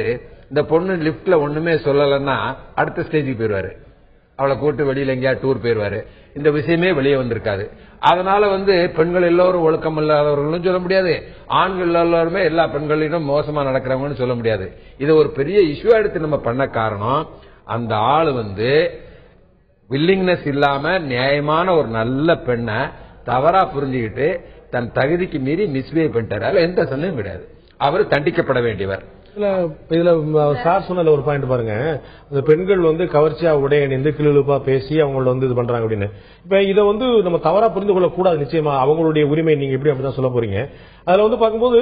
இந்த பொண்ணு லிப்ட்ல ஒண்ணுமே சொல்லலன்னா அடுத்த ஸ்டேஜுக்கு போயிருவாரு, அவளை கூட்டு வெளியில எங்கேயா டூர் போயிருவாரு. இந்த விஷயமே வெளியே வந்திருக்காது. அதனால பெண்கள் எல்லோரும் ஒழுக்கம் இல்லாதவர்களும் சொல்ல முடியாது, ஆண்கள் எல்லாருமே எல்லா பெண்களிடம் மோசமா நடக்கிறவங்கன்னு சொல்ல முடியாது. இதை ஒரு பெரிய இஷ்யூ எடுத்து நம்ம பண்ண காரணம், அந்த ஆளு வில்லிங்னஸ் இல்லாம நியாயமான ஒரு நல்ல பெண்ணை தவறா புரிஞ்சுக்கிட்டு தன் தகுதிக்கு மீறி மிஸ்பிஹேவ் பண்ணிட்டாரு. எந்த சந்தேகம் கிடையாது, அவர் தண்டிக்கப்பட வேண்டியவர். இதுல சார் சொன்ன ஒரு பாயிண்ட் பாருங்க, அந்த பெண்கள் கவர்ச்சியா உடை அணிந்து கிளுப்பா பேசி அவங்கள இது பண்றாங்க அப்படின்னு. இப்ப இதை நம்ம தவறா புரிந்து கொள்ள கூடாது. நிச்சயமா அவங்களுடைய உரிமை, நீங்க எப்படி அப்படிதான் சொல்ல போறீங்க. அதுல பார்க்கும்போது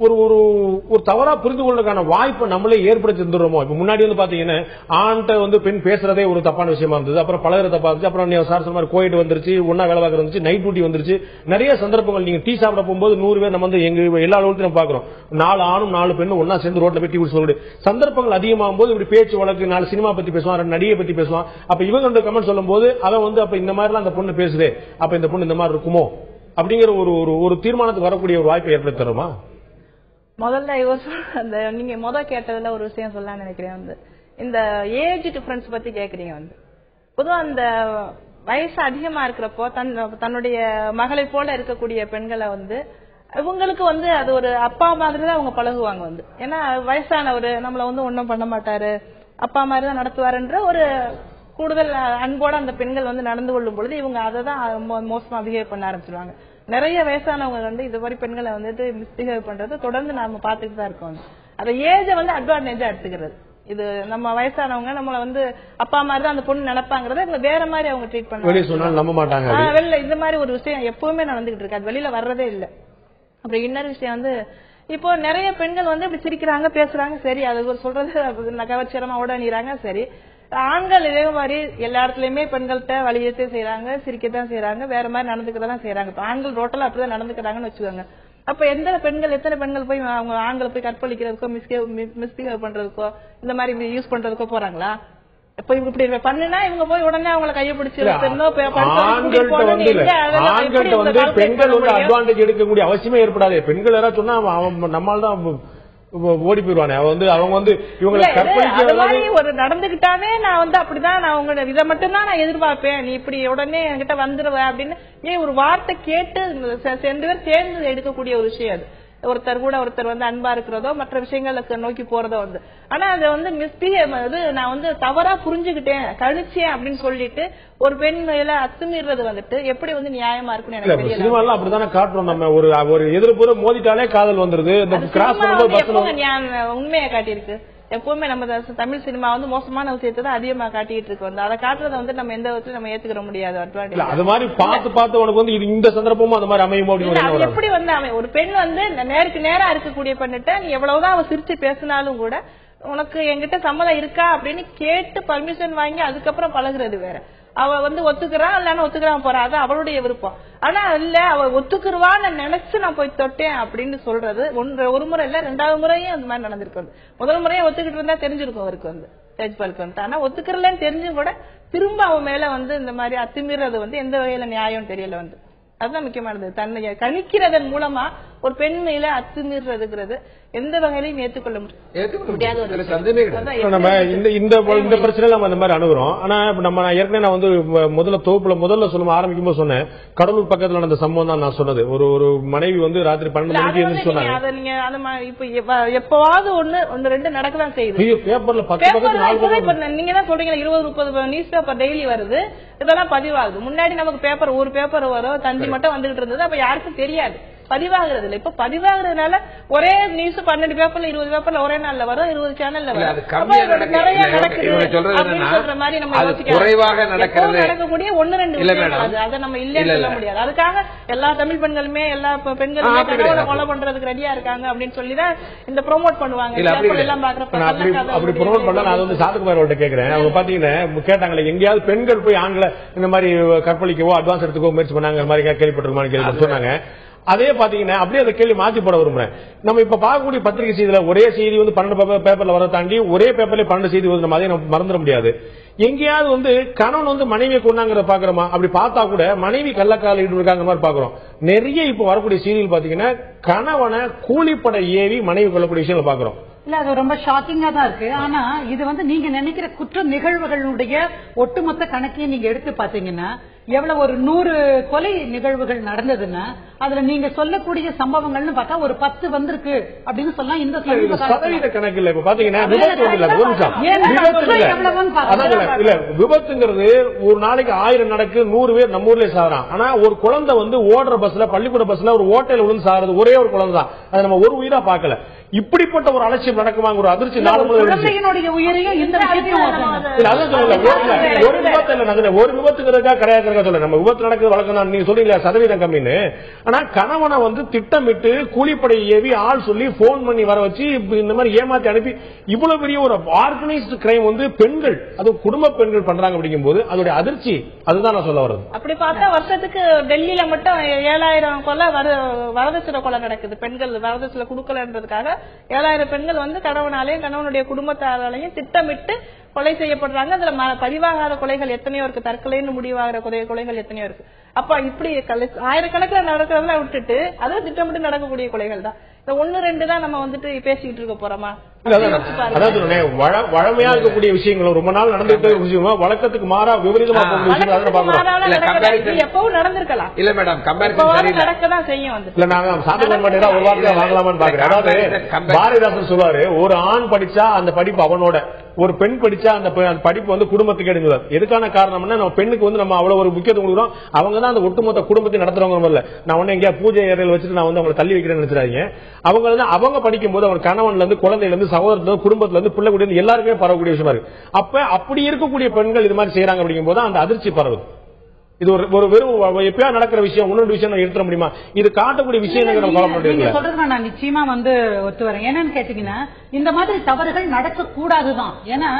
ஒரு தவறா புரிந்து கொள்றதுக்கான வாய்ப்பை நம்மளே ஏற்படுத்தி இருந்துடுறோமோ. இப்ப முன்னாடி பாத்தீங்கன்னா ஆண்ட பெண் பேசுறதே ஒரு தப்பான விஷயமா இருந்தது, அப்புறம் பழகிற தப்பா இருந்துச்சு, அப்புறம் சார் சொன்ன மாதிரி கோயிட் வந்துருச்சு, ஒன்னா வேலை பார்க்கறது வந்துச்சு, நைட் டியூட்டி வந்துருச்சு, நிறைய சந்தர்ப்பங்கள். நீங்க டீ சாப்பிட போகும்போது 100 பேர் நம்ம எங்க எல்லா அளவுலையும் நம்ம பாக்குறோம், 4 ஆணும் 4 பெண்ணும் ஒன்னா சேர்ந்து ரோட்ல போய் டீ குடிச்சு சொல்லக்கூடிய சந்தர்ப்பங்கள் அதிகமாகும் போது இப்படி பேச்சு வழக்கு, 4 சினிமா பத்தி பேசுவான், 2 நடிகை பத்தி பேசுவான். அப்ப இவங்க கமெண்ட் சொல்லும் போது அவன் அப்ப இந்த மாதிரி அந்த பொண்ணு பேசுதே, அப்ப இந்த பொண்ணு இந்த மாதிரி இருக்குமோ அப்படிங்கிற ஒரு தீர்மானத்துக்கு வரக்கூடிய ஒரு வாய்ப்பை ஏற்படுத்தி தருமா? முதல்ல அந்த நீங்க கேட்டதுல ஒரு விஷயம் சொல்ல நினைக்கிறேன். இந்த ஏஜ் டிஃபரன்ஸ் பத்தி கேக்குறீங்க. பொதுவா அந்த வயசு அதிகமா இருக்கிறப்போ தன்னுடைய மகளை போல இருக்கக்கூடிய பெண்களை இவங்களுக்கு அது ஒரு அப்பா மாதிரி தான் அவங்க பழகுவாங்க. ஏன்னா வயசானவர் நம்மள ஒன்னும் பண்ண மாட்டாரு, அப்பா மாதிரி தான் நடத்துவாருன்ற ஒரு கூடுதல் அன்போட அந்த பெண்கள் நடந்து கொள்ளும் பொழுது இவங்க அதை தான் மோசமா பிஹேவ் பண்ண ஆரம்பிச்சிருவாங்க. நிறைய வயசானவங்க இது மாதிரி பெண்களை மிஸ்பிஹேவ் பண்றது தொடர்ந்து நாம பாத்துட்டு தான் இருக்கோம். அதை ஏஜ அட்வான்டேஜா எடுத்துக்கிறது. இது நம்ம வயசானவங்க நம்மள அப்பா மாதிரி தான் அந்த பொண்ணு நினைப்பாங்கறத வேற மாதிரி அவங்க ட்ரீட் பண்ணுவாங்க. வெளில இந்த மாதிரி ஒரு விஷயம் எப்பவுமே நடந்துகிட்டு இருக்கு, அது வெளியில வர்றதே இல்ல. அப்புறம் இன்னொரு விஷயம் இப்போ நிறைய பெண்கள் இப்படி சிரிக்கிறாங்க, பேசுறாங்க, சரி அது சொல்றது கவர்ச்சிகரமா உடனீறாங்க, சரி. ஆண்கள் இதே மாதிரி எல்லா இடத்துலயுமே பெண்கள்கிட்ட வலியத்தை செய்யறாங்க, சிரிக்கத்தான் செய்யறாங்க, வேற மாதிரி நடந்துக்கதான் செய்யறாங்க. ஆண்கள் ரோட்டல அப்படிதான் நடந்துக்கிறாங்கன்னு வச்சுக்கோங்க. அப்ப எத்தனை பெண்கள் போய் அவங்க ஆண்களை போய் கற்பழிக்கிறதுக்கோ மிஸ்பிஹேவ் பண்றதுக்கோ இந்த மாதிரி யூஸ் பண்றதுக்கோ போறாங்களா? இப்ப இவங்க இப்படி பண்ணுனா இவங்க போய் உடனே அவங்களை கையை பிடிச்சி பெண்கள் வந்து அட்வான்டேஜ் எடுக்கக்கூடிய அவசியமே ஏற்படாது. பெண்கள் யாராவது சொன்னா நம்மால் தான் ஓடி போயிருவானே. அவங்க வந்து இவங்களை கற்பழிக்க ஒரு நடந்துகிட்டானே நான் வந்து அப்படிதான் நான் உங்களோட இதை மட்டும்தான் நான் எதிர்பார்ப்பேன், நீ இப்படி உடனே என்கிட்ட வந்துருவ அப்படின்னு ஏன் ஒரு வார்த்தை கேட்டு 2 பேர் சேர்ந்து எடுக்கக்கூடிய ஒரு விஷயம் அது. ஒருத்தர் வந்து அன்பா இருக்கிறதோ மற்ற விஷயங்களுக்கு நோக்கி போறதோ வந்து. ஆனா அதை வந்து மிஸ்பிஹேவ் நான் வந்து தவறா புரிஞ்சுக்கிட்டேன் கழிச்சேன் அப்படின்னு சொல்லிட்டு ஒரு பெண் மேல அத்துமீறது வந்துட்டு எப்படி வந்து நியாயமா இருக்குன்னு எனக்கு தெரியல. சினிமாலாம் அப்படித்தானே காட்டுறோம். நம்ம ஒரு எதிர்ப்புற மோதிட்டாலே காதல் வந்துருது. உண்மையை காட்டியிருக்கு. எப்பவுமே நம்ம தமிழ் சினிமா வந்து மோசமான விஷயத்தை தான் அதிகமா காட்டிட்டு இருக்கு. வந்து அதை காட்டுறதை வந்து நம்ம எந்த விதத்துல நம்ம ஏத்துக்கிற முடியாது. அது மாதிரி பார்த்து உனக்கு வந்து இந்த சந்தர்ப்பமும் அந்த மாதிரி அமையும் அப்படின்னு எப்படி வந்து ஒரு பெண் வந்து நேருக்கு நேரா இருக்கக்கூடிய பெண்ணிட்ட நீ எவ்வளவுதான் அவ சிரிச்சு பேசினாலும் கூட உனக்கு என்கிட்ட சம்மதம் இருக்கா அப்படின்னு கேட்டு பர்மிஷன் வாங்கி அதுக்கப்புறம் பழகுறது வேற. அவ வந்து ஒத்துக்கிறான் இல்லன்னு ஒத்துக்கிறான் போறா, அது அவளுடைய விருப்பம். ஆனா இல்ல அவ ஒத்துக்குருவான்னு நினைச்சு நான் போய் தொட்டேன் அப்படின்னு சொல்றது ஒரு முறை இல்ல 2வது முறையும் அந்த மாதிரி நடந்திருக்கு. முதல் முறையும் ஒத்துக்கிட்டு இருந்தா தெரிஞ்சிருக்கும் அவருக்கு வந்து தேஜ்பாலுக்கு வந்து. ஆனா ஒத்துக்கிறலன்னு தெரிஞ்சும் கூட திரும்ப அவன் மேல வந்து இந்த மாதிரி அத்துமீறது வந்து எந்த வகையில நியாயம் தெரியல வந்து. அதுதான் முக்கியமானது. தன்னை கணிக்கிறதன் மூலமா ஒரு பெண் மேல அத்துமீறதுங்கிறது எந்த வகையிலையும் ஏற்றுக்கொள்ள முடியாது. இந்த பிரச்சனை நம்ம அந்த மாதிரி அணுகுறோம். ஆனா நம்ம ஏற்கனவே நான் வந்து முதல்ல சொல்ல ஆரம்பிக்கும் போது சொன்னேன், கடலூர் பக்கத்துல நடந்த சம்பவம் தான் நான் சொன்னது. ஒரு மனைவி வந்து ராத்திரி 12 மணிக்கு சொன்னாங்க. எப்பவாவது ஒன்னு ரெண்டு நடக்கதான் செய்யுது. பேப்பர்ல நீங்க தான் சொல்றீங்க 20-30 நியூஸ் பேப்பர் டெய்லி வருது, இதெல்லாம் பதிவாகுது. முன்னாடி நமக்கு ஒரு பேப்பர் வரும், தந்தி மட்டும் வந்துகிட்டு இருந்தது. அப்ப யாருக்கும் தெரியாது, பதிவாகிறது இல்ல. இப்ப பதிவாகிறதுனால ஒரே நியூஸ் 12 பேப்பர்ல 20 பேப்பர்ல ஒரே நாள்ல வரும், 20 சேனல்ல வரும். நிறைய நடக்குது மாதிரி நம்ம நடக்கக்கூடிய 1-2 விஷயம் அதை நம்ம இல்லன்னு சொல்ல முடியாது. அதுக்காக எல்லா தமிழ் பெண்களுமே எல்லா பெண்களுமே கடவுளை கொலை பண்றதுக்கு ரெடியா இருக்காங்க அப்படின்னு சொல்லிதான் இந்த ப்ரோமோட் பண்ணுவாங்க. எல்லாம் பாக்குறப்ப அப்படி ப்ரோமோட் பண்ணா நான் வந்து சாத்துக்குமாரோட கேக்குறேன். அவங்க பாத்தீங்கன்னா கேட்டாங்களே எங்கேயாவது பெண்கள் போய் ஆண்களை இந்த மாதிரி கற்பழிக்கவோ அட்வான்ஸ் எடுத்துக்கோ முயற்சி பண்ணாங்க மாதிரி கேள்விப்பட்டிருக்கோம் சொன்னாங்க. அதே பாத்தீங்கன்னா அப்படியே அந்த கேள்வி மாத்தி போட விரும்புறேன். நம்ம இப்ப பார்க்கக்கூடிய பத்திரிகை செய்தியில ஒரே செய்தி வந்து 12 பேப்பர்ல வர தாண்டி ஒரே பேப்பர்ல 12 செய்தி வந்து நம்ம அதையும் மறந்துட முடியாது. எங்கேயாவது வந்து கணவன் வந்து மனைவியை கொண்டாங்கிறத பாக்குறோமா? அப்படி பார்த்தா கூட மனைவி கள்ளக்கால இருக்காங்க மாதிரி பாக்குறோம். நிறைய இப்ப வரக்கூடிய செய்திகள் பாத்தீங்கன்னா கணவனை கூலிப்படை ஏவி மனைவி கொள்ளக்கூடிய விஷயங்களை பாக்குறோம். இல்ல அது ரொம்ப ஷாக்கிங்கா தான் இருக்கு. ஆனா இது வந்து நீங்க நினைக்கிற குற்ற நிகழ்வுகளுடைய ஒட்டுமொத்த கணக்கையும் நீங்க எடுத்து பாத்தீங்கன்னா எவ்வளவு ஒரு 100 கொலை நிகழ்வுகள் நடந்ததுன்னா அதுல நீங்க சொல்லக்கூடிய சம்பவங்கள்னு பார்த்தா ஒரு 10 வந்திருக்கு அப்படின்னு சொல்லலாம். இந்த சதவீத கணக்கு இல்ல. இப்ப பாத்தீங்கன்னா விபத்துங்கிறது ஒரு நாளைக்கு 1000 நடக்கு, 100 பேர் நம்ம ஊர்ல சாகுறான். ஆனா ஒரு குழந்தை வந்து ஓடுற பஸ்ல பள்ளிக்கூட பஸ்ல ஒரு ஓட்டையில விழுந்து சாகுறது ஒரே ஒரு குழந்தை தான். அதை நம்ம ஒரு உயிரா பாக்கல. இப்படிப்பட்ட ஒரு அலட்சியம் நடக்குமாங்க ஒரு அதிர்ச்சி ஒரு விபத்துங்கிறதுக்காக கிடையாது சொல்ல. நம்ம விபத்து நடக்குது வழக்கம் நீங்க சொல்றீங்களா சதவீதம் கம்மின்னு. ஆனா கணவனை வந்து திட்டமிட்டு கூலிப்படை ஏவி ஆள் சொல்லி போன் பண்ணி வர வச்சு இந்த மாதிரி ஏமாத்தி அனுப்பி இவ்வளவு பெரிய ஒரு ஆர்கனைஸ்டு கிரைம் வந்து பெண்கள் அது குடும்ப பெண்கள் பண்றாங்க அப்படிங்கும் போது அதோட அதிர்ச்சி அதுதான் நான் சொல்ல வர்றது. அப்படி பார்த்தா வருஷத்துக்கு டெல்லியில மட்டும் 7000 கொலை வரதட்சணை கொலை நடக்குது. பெண்கள் வரதட்சணை கொடுக்கலன்றதுக்காக 7000 பெண்கள் வந்து கணவனாலையும் கணவனுடைய குடும்பத்தாராலையும் திட்டமிட்டு கொலை செய்யப்படுறாங்க. அதுல பதிவாகாத கொலைகள் எத்தனையோ இருக்கு, தற்கொலைன்னு முடிவாகிற கொலைகள் எத்தனையோ இருக்கு. அப்ப இப்படி ஆயிரக்கணக்கில் நடக்கிறதெல்லாம் விட்டுட்டு அதுவும் திட்டமிட்டு நடக்கக்கூடிய கொலைகள் தான். 1-2 தான் நம்ம வந்துட்டு பேசிட்டு இருக்க போறோமா? வழமையா இருக்கக்கூடிய விஷயங்கள் ரொம்ப நாள் நடந்துட்டு வழக்கத்துக்கு மாறா விபரீதமா எப்பவும் நடந்திருக்கலாம். இல்ல மேடம் நடக்கதான் செய்யும். ஒரு வார்த்தை வாங்கலாமான்னு பாக்குறேன். அதாவது பாரதிதாசன் சொல்லுவாரு, ஒரு ஆண் படிச்சா அந்த படிப்பு அவனோட, ஒரு பெண் படிச்சா அந்த படிப்பு வந்து குடும்பத்துக்கு எடுங்குவார். எதுக்கான காரணம்னா நம்ம பெண்ணுக்கு வந்து நம்ம அவ்வளவு ஒரு முக்கியத்துவம் கொடுக்குறோம். அவங்க தான் அந்த ஒட்டுமொத்த குடும்பத்தை நடத்துறவங்க. நான் ஒண்ணு எங்கேயா பூஜை ஏரியில் வச்சுட்டு நான் வந்து அவங்களை தள்ளி வைக்கிறேன்னு நினைச்சாங்க. அவங்க படிக்கும் போது அவங்க கணவன்ல இருந்து குழந்தையில இருந்து சகோதரத்துல குடும்பத்துல இருந்து பிள்ளை கூட எல்லாருக்குமே பரவக்கூடிய விஷயமா இருக்கு. அப்ப அப்படி இருக்கக்கூடிய பெண்கள் இது மாதிரி செய்யறாங்க அப்படிங்கும் போது அந்த அதிர்ச்சி பரவுது. இது ஒரு வெறும் எப்பயா நடக்கிற விஷயம் இன்னொரு விஷயம் எடுத்துட முடியுமா? இது காட்டக்கூடிய விஷயம் சொல்றது நான் நிச்சயமா வந்து ஒத்து வரேன். என்னன்னு கேட்டீங்கன்னா இந்த மாதிரி தவறுகள் நடக்க கூடாதுதான். ஏன்னா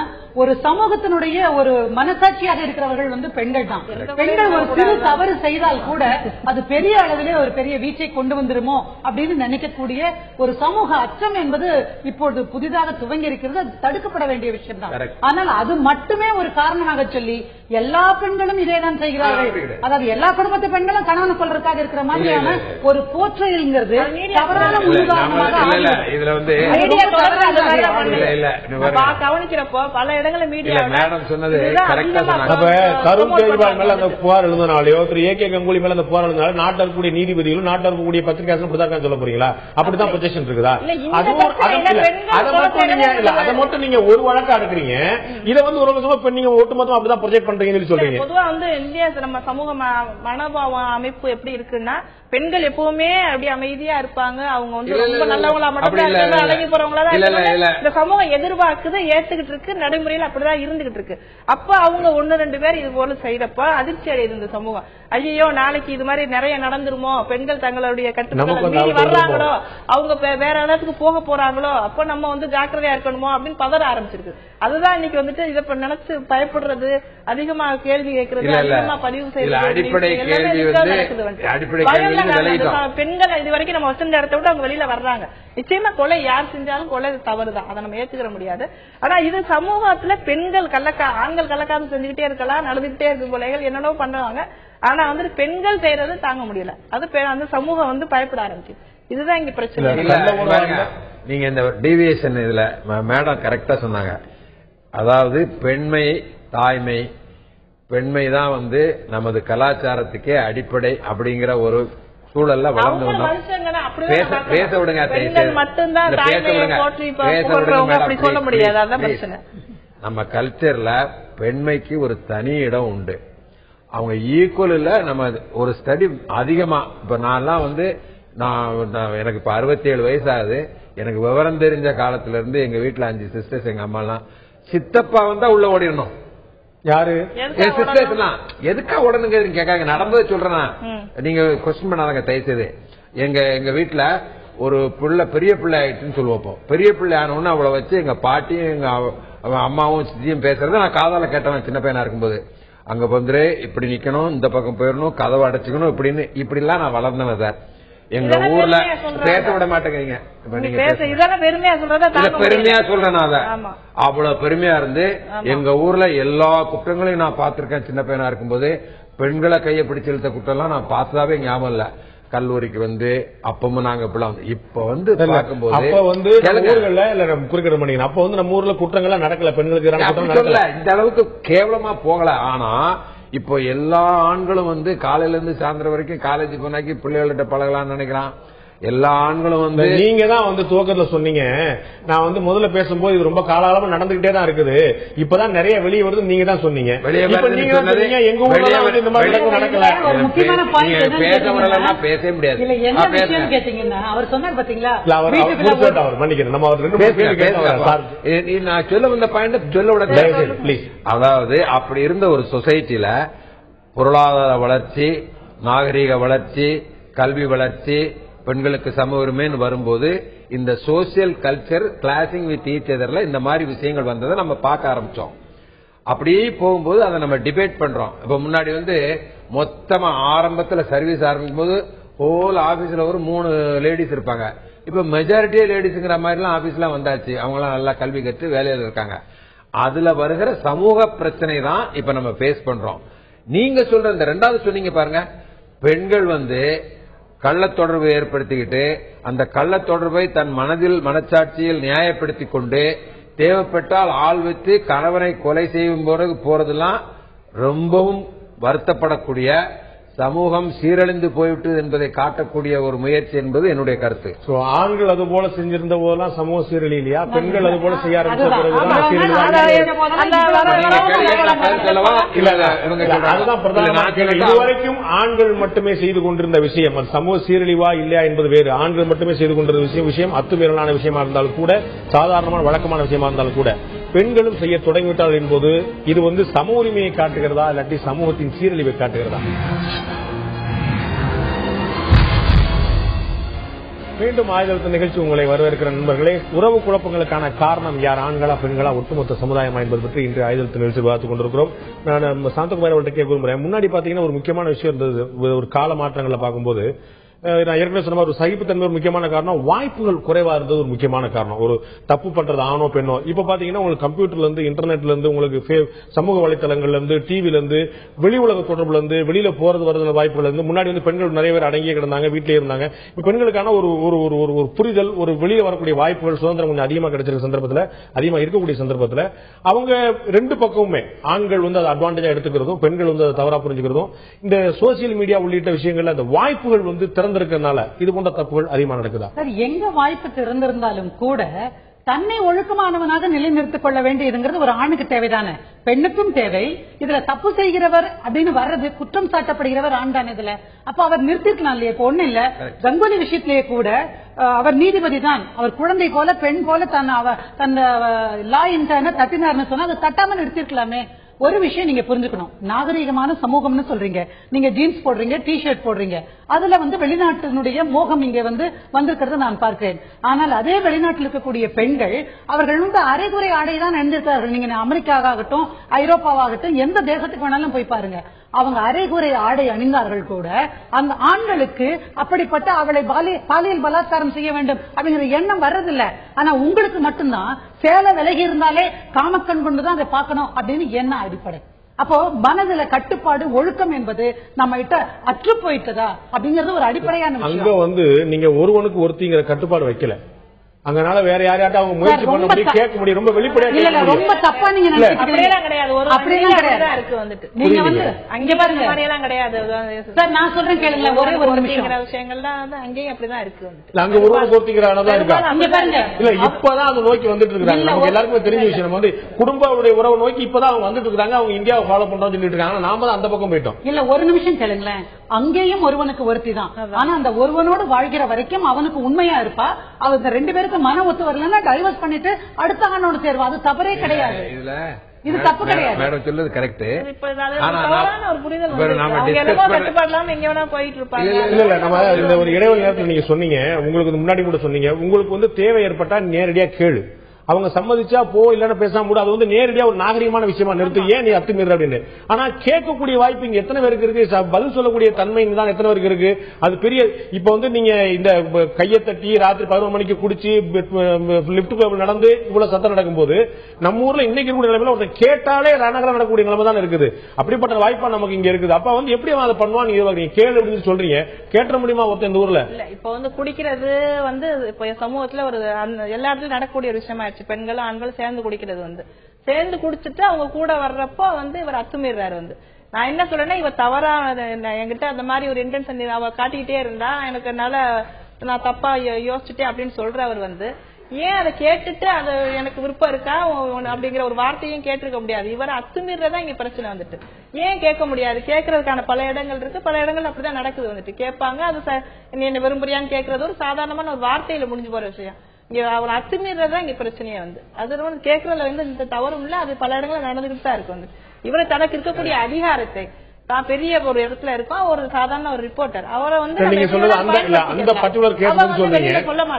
ஒரு சமூகத்தினுடைய ஒரு மனசாட்சியாக இருக்கிறவர்கள் பெண்கள் தான். பெண்கள் ஒரு சிறு தவறு செய்தால் கூட அது பெரிய அளவிலே ஒரு பெரிய வீச்சை கொண்டு வந்துருமோ அப்படின்னு நினைக்கக்கூடிய ஒரு சமூக அச்சம் என்பது இப்பொழுது புதிதாக துவங்கி இருக்கிறது. அது தடுக்கப்பட வேண்டிய விஷயம் தான். ஆனால் அது மட்டுமே ஒரு காரணமாக சொல்லி எல்லா பெண்களும் இதேதான் செய்கிறார்கள், அதாவது எல்லா குடும்பத்து பெண்களும் கணவனை கொள்றதுக்காக இருக்கிற மாதிரியான ஒரு போற்றைங்கிறது தவறான கவனிக்கிறப்போ பல இடங்களில் மீடியா சொன்னது புகார் எழுதினாலையோ திரு ஏ கே கங்குலி மேல அந்த புகார் எழுதினாலும் நாட்டில் இருக்கக்கூடிய நீதிபதிகளும் நாட்டில் இருக்கக்கூடிய பத்திரிகையாளர்களும் சொல்ல போறீங்களா? அப்படிதான் பொசிஷன் இருக்குதா? அதை மட்டும் நீங்க ஒரு வழக்கா எடுக்கிறீங்க, இதை ஒரு நீங்க ஒட்டுமொத்தமா அப்படிதான் ப்ரொஜெக்ட் பண்றீங்கன்னு சொல்றீங்க. பொதுவா இந்தியா நம்ம சமூக மனோபாவ அமைப்பு எப்படி இருக்குன்னா, பெண்கள் எப்பவுமே அப்படி அமைதியா இருப்பாங்க, அவங்க ரொம்ப நல்லவங்களா மட்டும் அழகி போறவங்களா இந்த சமூகம் எதிர்பார்க்குது, ஏத்துக்கிட்டு இருக்கு, நடைமுறையில் அப்படிதான் இருந்துகிட்டு இருக்கு. அப்ப அவங்க 1-2 பேர் இது போல செய்யறப்ப அதிர்ச்சி அடையுது இந்த சமூகம். ஐயோ நாளைக்கு இது மாதிரி நிறைய நடந்துருமோ, பெண்கள் தங்களுடைய கட்டுப்பாடு மீறி வர்றாங்களோ, அவங்க வேற இடத்துக்கு போக போறாங்களோ, அப்ப நம்ம ஜாக்கிரதையா இருக்கணுமோ அப்படின்னு பதற ஆரம்பிச்சிருக்கு. அதுதான் இன்னைக்கு இதை நினைச்சு பயப்படுறது, அதிகமா கேள்வி கேட்கறது, அதிகமா பதிவு செய்யறது, பெண்கள் இது வரைக்கும் நம்ம வச்சிருந்த இடத்த விட்டு அவங்க வெளியில வர்றாங்க. நிச்சயமா கொலை யார் செஞ்சாலும் கொலை தவறுதான், அதை நம்ம ஏத்துக்கிற முடியாது. ஆனா இது சமூகத்துல பெண்கள் ஆண்கள் கள்ளக்காதல் செஞ்சுக்கிட்டே இருக்கலாம், நடந்துகிட்டே இருக்கு, கொலைகள் என்னென்னோ பண்ணுவாங்க. ஆனா பெண்கள் செய்யறது தாங்க முடியல, அது அந்த சமூகம் பயப்பட ஆரம்பிச்சு. இதுதான் இங்க பிரச்சனை. நீங்க இந்த டீவியேஷன் இதுல மேடம் கரெக்டா சொன்னாங்க. அதாவது பெண்மை தாய்மை, பெண்மைதான் நமது கலாச்சாரத்துக்கே அடிப்படை அப்படிங்கிற ஒரு சூழல்ல வளர்ந்து பேச விடுங்க, நம்ம கல்ச்சர்ல பெண்மைக்கு ஒரு தனி இடம் உண்டு. அவங்க ஈக்குவல் இல்ல. நம்ம ஒரு ஸ்டடி அதிகமா இப்ப நான் எனக்கு இப்ப 67 வயசு ஆகுது. எனக்கு விவரம் தெரிஞ்ச காலத்துல இருந்து எங்க வீட்டுல 5 சிஸ்டர்ஸ், எங்க அம்மா எல்லாம் சித்தப்பா வந்தா உள்ள ஓடிடணும். யாரு எதுக்கா உடனுங்க கேட்காங்க, நடந்தது சொல்றேன், நீங்க கொஸ்டின் பண்ணாதாங்க தயவுசெய்து. எங்க வீட்டுல ஒரு பிள்ளை பெரிய பிள்ளை ஆயிடுச்சுன்னு சொல்லுவோம். பெரிய பிள்ளை ஆனோன்னு அவளை வச்சு எங்க பாட்டியும் எங்க அம்மாவும் சித்தியும் பேசுறத நான் காதால கேட்டவன் சின்ன பையனா இருக்கும்போது. அங்க இப்படி நிக்கணும், இந்த பக்கம் போயிடணும், கதவை அடைச்சுக்கணும், இப்படி எல்லாம் நான் வளர்ந்தவன் சார். எங்க ஊர்ல பேச விட மாட்டேங்கிறீங்க. பெருமையா சொல்றேன், அவ்வளவு பெருமையா இருந்து எங்க ஊர்ல எல்லா குற்றங்களையும் நான் பாத்திருக்கேன். சின்ன பையனா இருக்கும்போது பெண்களை கையை பிடிச்சு இழுத்த குற்றம் எல்லாம் நான் பார்த்ததாவே ஞாபகம் இல்ல. கல்லூரிக்கு அப்பவும் நாங்க இப்ப பார்க்கும்போது அப்ப நம்ம ஊர்ல குற்றங்கள்லாம் நடக்கல, பெண்களுக்கு இந்த அளவுக்கு கேவலமா போகல. ஆனா இப்போ எல்லா ஆண்களும் காலையில இருந்து சாயந்தரம் வரைக்கும் காலேஜ் போனாக்கி பிள்ளைகள்கிட்ட பழகலாம்னு நினைக்கிறான். எல்லா ஆண்களும் நீங்க தான் துவக்கத்துல சொன்னீங்க. நான் முதல்ல பேசும்போது இது ரொம்ப காலகாலமா நடந்துகிட்டே தான் இருக்குது, இப்பதான் நிறைய வெளியே வருது, நீங்க தான் சொன்னீங்க. எங்க ஊர்ல இந்த மாதிரி நடக்கல. பேச முடியாது. அவர் சொன்னார் பாத்தீங்களா, அவர் மன்னிக்கிறேன், நம்ம நான் சொல்ல வந்த பாயிண்ட் சொல்ல விட பிளீஸ். அதாவது அப்படி இருந்த ஒரு சொசைட்டில பொருளாதார வளர்ச்சி, நாகரீக வளர்ச்சி, கல்வி வளர்ச்சி, பெண்களுக்கு சம உரிமைன்னு வரும்போது இந்த social culture clashing with each அதர்ல இந்த மாதிரி விஷயங்கள் வந்ததை நம்ம பார்க்க ஆரம்பிச்சோம். அப்படியே போகும்போது அதை நம்ம டிபேட் பண்றோம். இப்ப முன்னாடி மொத்தமா ஆரம்பத்துல சர்வீஸ் ஆரம்பிக்கும் போது ஹோல் ஆபீஸ்ல ஒரு 3 லேடிஸ் இருப்பாங்க. இப்ப மெஜாரிட்டியே லேடிஸ்ங்கிற மாதிரி எல்லாம் ஆபீஸ்லாம் வந்தாச்சு. அவங்க எல்லாம் நல்லா கல்வி கற்று வேலையில இருக்காங்க. அதுல வருகிற சமூக பிரச்சனை தான் இப்ப நம்ம பேஸ் பண்றோம். நீங்க சொல்ற இந்த 2வது சொன்னீங்க பாருங்க, பெண்கள் கள்ளத்தொடர்பு ஏற்படுத்திக்கிட்டு அந்த கள்ளத்தொடர்பை தன் மனச்சாட்சியில் நியாயப்படுத்திக் கொண்டு தேவைப்பட்டால் ஆள் வைத்து கணவனை கொலை செய்யும் போறதெல்லாம் ரொம்பவும் வருத்தப்படக்கூடிய, சமூகம் சீரழிந்து போய்விட்டது என்பதை காட்டக்கூடிய ஒரு முயற்சி என்பது என்னுடைய கருத்து. ஆண்கள் அது போல செஞ்சிருந்த போதெல்லாம் சமூக சீரழி இல்லையா? பெண்கள் அது போல செய்ய ஆரம்பிச்ச இதுவரைக்கும் ஆண்கள் மட்டுமே செய்து கொண்டிருந்த விஷயம், அது சமூக சீரழிவா இல்லையா என்பது வேறு. ஆண்கள் மட்டுமே செய்து கொண்டிருந்த விஷயம் அத்துமீறலான விஷயமா இருந்தாலும் கூட, சாதாரணமான வழக்கமான விஷயமா இருந்தாலும் கூட, பெண்களும் செய்ய தொடங்கிவிட்டார்கள் என்பது இது சமூக உரிமையை காட்டுகிறதா இல்லாட்டி சமூகத்தின் சீரழிவை காட்டுகிறதா? மீண்டும் ஆயுதத்தின் நிகழ்ச்சி உங்களை வரவேற்கிற நண்பர்களே. உறவு குழப்பங்களுக்கான காரணம் யார், ஆண்களா பெண்களா, ஒட்டுமொத்த சமுதாயமா என்பது பற்றி இன்று ஆயுதத்தின் நிகழ்ச்சி பார்த்துக் கொண்டிருக்கிறோம். நான் சாந்தகுமார் அவர்கிட்ட கேட்க விரும்புறேன். முன்னாடி பாத்தீங்கன்னா ஒரு முக்கியமான விஷயம் இருந்தது. ஒரு கால மாற்றங்களை பார்க்கும்போது நான் ஏற்கனவே சொன்ன ஒரு சகிப்புத்தன்மை ஒரு முக்கியமான காரணம், வாய்ப்புகள் குறைவா இருந்தது ஒரு முக்கியமான காரணம். ஒரு தப்பு பண்றது ஆணோ பெண்ணோ, இப்ப பாத்தீங்கன்னா உங்களுக்கு கம்ப்யூட்டர்ல இருந்து, இன்டர்நெட்ல இருந்து, உங்களுக்கு சமூக வலைத்தளங்கள்ல இருந்து, டிவில இருந்து, வெளி உலக தொடர்புல இருந்து, வெளியில போறது வரது வாய்ப்புகள் இருந்து. முன்னாடி வந்து பெண்கள் நிறைய பேர் அடங்கியே கிடந்தாங்க, வீட்டிலேயே இருந்தாங்க. இப்ப பெண்களுக்கான ஒரு புரிதல், ஒரு வெளியே வரக்கூடிய வாய்ப்புகள், சுதந்திரம் கொஞ்சம் அதிகமா கிடைச்சிருக்க சந்தர்ப்பத்தில், அதிகமா இருக்கக்கூடிய சந்தர்ப்பத்தில் அவங்க ரெண்டு பக்கமுமே ஆண்கள் வந்து அதை அட்வான்டேஜா எடுத்துக்கிறதும், பெண்கள் வந்து அதை தவறா புரிஞ்சுக்கிறதும், இந்த சோசியல் மீடியா உள்ளிட்ட விஷயங்கள்ல அந்த வாய்ப்புகள் வந்து திறந்திருக்கிறதுனால இது போன்ற தப்புகள் அதிகமா நடக்குதா? சார், எங்க வாய்ப்பு திறந்திருந்தாலும் கூட தன்னை ஒழுக்கமானவனாக நிலைநிறுத்திக் கொள்ள வேண்டியதுங்கிறது ஒரு ஆணுக்கு தேவைதானே, பெண்ணுக்கும் தேவை. இதுல தப்பு செய்கிறவர் அப்படின்னு வர்றது, குற்றம் சாட்டப்படுகிறவர் ஆண் தானே இதுல. அப்ப அவர் நிறுத்திருக்கலாம் இல்லையா? இப்ப ஒண்ணு இல்ல, கங்குலி விஷயத்திலேயே கூட அவர் நீதிபதி தான், அவர் குழந்தை போல பெண் போல தன் லா இன்டர்ன தட்டினார்னு சொன்னா அதை தட்டாம நிறுத்திருக்கலாமே. ஒரு விஷயம் நீங்க புரிஞ்சுக்கணும், நாகரீகமான சமூகம்னு சொல்றீங்க, நீங்க ஜீன்ஸ் போடுறீங்க, டி ஷர்ட் போடுறீங்க, அதுல வந்து வெளிநாட்டினுடைய மோகம் இங்க வந்திருக்கிறது நான் பார்க்கிறேன். ஆனால் அதே வெளிநாட்டில் இருக்கக்கூடிய பெண்கள் அவர்கள் வந்து அரைகுறை ஆடை தான் அணிந்திருக்கிறார்கள். நீங்க அமெரிக்காவாகட்டும், ஐரோப்பாவாகட்டும், எந்த தேசத்துக்கு வேணாலும் போய் பாருங்க, அவங்க அரைகுறை ஆடை அணிந்தார்கள் கூட அந்த ஆண்களுக்கு அப்படிப்பட்ட அவளை பாலியல் பலாத்காரம் செய்ய வேண்டும் அப்படிங்கிற எண்ணம் வர்றதில்ல. ஆனா உங்களுக்கு மட்டும்தான் சேலை விலகி இருந்தாலே காமக்கண் கொண்டுதான் அதை பார்க்கணும் அப்படின்னு என்ன அடிப்படை? அப்போ மனதுல கட்டுப்பாடு, ஒழுக்கம் என்பது நம்ம கிட்ட அற்று போயிட்டதா அப்படிங்கறது ஒரு அடிப்படையான விஷயம். அங்க வந்து நீங்க ஒருவனுக்கு ஒருத்திங்கிற கட்டுப்பாடு வைக்கல, அங்கனால வேற யாரையாட்டும் அவங்க முயற்சி பண்ண முடியும், கேட்க முடியும், ரொம்ப வெளிப்படையா. ரொம்ப தப்பா நீங்க அப்படியெல்லாம் கிடையாது, அப்படியெல்லாம் இருக்கு வந்துட்டு. நீங்க வந்து அங்க பாருங்க, மாதிரியெல்லாம் கிடையாது சார். நான் சொல்றேன் கேளுங்க, ஒரே ஒரு நிமிஷம். விஷயங்கள்லாம் வந்து அங்கேயும் அப்படிதான் இருக்கு வந்துட்டு. அங்க ஒருவன் பொறுத்திக்கிறானதான் இருக்கா? அங்க பாருங்க, இல்ல இப்பதான் அது நோக்கி வந்துட்டு இருக்காங்க. நமக்கு எல்லாருக்குமே தெரிஞ்ச விஷயம், நம்ம வந்து குடும்பங்களுடைய உறவு நோக்கி இப்பதான் அவங்க வந்துட்டு இருக்காங்க. அவங்க இந்தியாவை ஃபாலோ பண்றோம்னு சொல்லிட்டு இருக்காங்க, நாம தான் அந்த பக்கம் போயிட்டோம். இல்ல ஒரு நிமிஷம் கேளுங்களேன், அங்கேயும் ஒருவனுக்கு ஒருத்தி தான். ஆனா அந்த ஒருவனோடு வாழ்கிற வரைக்கும் அவனுக்கு உண்மையா இருப்பா. அவங்க ரெண்டு பேருக்கு மன ஒத்து வரலன்னா டைவர்ஸ் பண்ணிட்டு அடுத்த ஆணோடு சேருவா, அது தவறே கிடையாது. இது தப்பு கிடையாது. மேடம் சொல்றது கரெக்ட். போயிட்டு இருப்பாங்க. இல்ல நம்ம இந்த ஒரு இடைவெளி நேரத்தில் நீங்க சொன்னீங்க, உங்களுக்கு முன்னாடி கூட சொன்னீங்க, உங்களுக்கு வந்து தேவை ஏற்பட்டா நேரடியா கேளு, அவங்க சம்மதிச்சா போ, இல்லன்னா பேசாம கூட, அது வந்து நேரடியா ஒரு நாகரிகமான விஷயமா நிறுத்து, ஏன் நீ அத்துமீற அப்படின்னு. ஆனா கேட்கக்கூடிய வாய்ப்பு இங்க எத்தனை பேருக்கு இருக்கு, பதில் சொல்லக்கூடிய தன்மை தான் எத்தனை பேருக்கு இருக்கு, அது பெரிய. இப்ப வந்து நீங்க இந்த கையை தட்டி ராத்திரி 11 மணிக்கு குடிச்சு லிப்ட் நடந்து இவ்வளவு சத்தம் நடக்கும் போது நம்ம ஊர்ல இன்னைக்கு இருக்கக்கூடிய நிலைமையில ஒருத்தர் கேட்டாலே ரணகரம் நடக்கக்கூடிய நிலைமை தான் இருக்குது. அப்படிப்பட்ட வாய்ப்பா நமக்கு இங்க இருக்குது. அப்ப வந்து எப்படி அதை பண்ணுவான், நீங்க கேளு அப்படின்னு சொல்றீங்க, கேட்ட முடியுமா ஒருத்தர் இந்த ஊர்ல? இல்ல இப்ப வந்து குடிக்கிறது வந்து இப்ப சமூகத்துல ஒரு எல்லா இடத்துலயும் நடக்கக்கூடிய ஒரு விஷயமா, பெண்களும் ஆண்களும் சேர்ந்து குடிக்கிறது வந்து, சேர்ந்து குடிச்சிட்டு அவங்க கூட வர்றப்போ வந்து இவர் அத்துமீறாரு வந்து. நான் என்ன சொல்றேன்னா, இவ தவறா என்கிட்ட அந்த மாதிரி ஒரு இன்டென்ஷன் அவ காட்டிக்கிட்டே இருந்தா எனக்கு நான் தப்பா யோசிச்சுட்டே அப்படின்னு சொல்றவர் வந்து, ஏன் அதை கேட்டுட்டு அது எனக்கு விருப்பம் இருக்கா அப்படிங்கிற ஒரு வார்த்தையும் கேட்டிருக்க முடியாது. இவர் அத்துமீறதா இங்க பிரச்சனை வந்துட்டு. ஏன் கேட்க முடியாது? கேட்கறதுக்கான பல இடங்கள் இருக்கு, பல இடங்கள் அப்படிதான் நடக்குது வந்துட்டு. கேட்பாங்க, அது நீ என்ன விரும்புறியான்னு கேட்கறது ஒரு சாதாரணமான ஒரு வார்த்தையில முடிஞ்சு போற விஷயம். இங்க அவர் அத்துமீறதான் இங்க பிரச்சனையே வந்து. அது வந்து கேட்கறதுல வந்து இந்த தவறும் இல்ல, அது பல இடங்கள்ல நடந்துகிட்டு தான் இருக்கு வந்து. இவரை தனக்கு இருக்கக்கூடிய அதிகாரத்தை, தான் பெரிய ஒரு இடத்துல இருக்கும், ஒரு சாதாரண ஒரு ரிப்போர்ட்டர், அவரை வந்து நீங்க சொல்றது அந்த பர்டிகுலர் கேஸ் பத்தி சொல்றீங்க.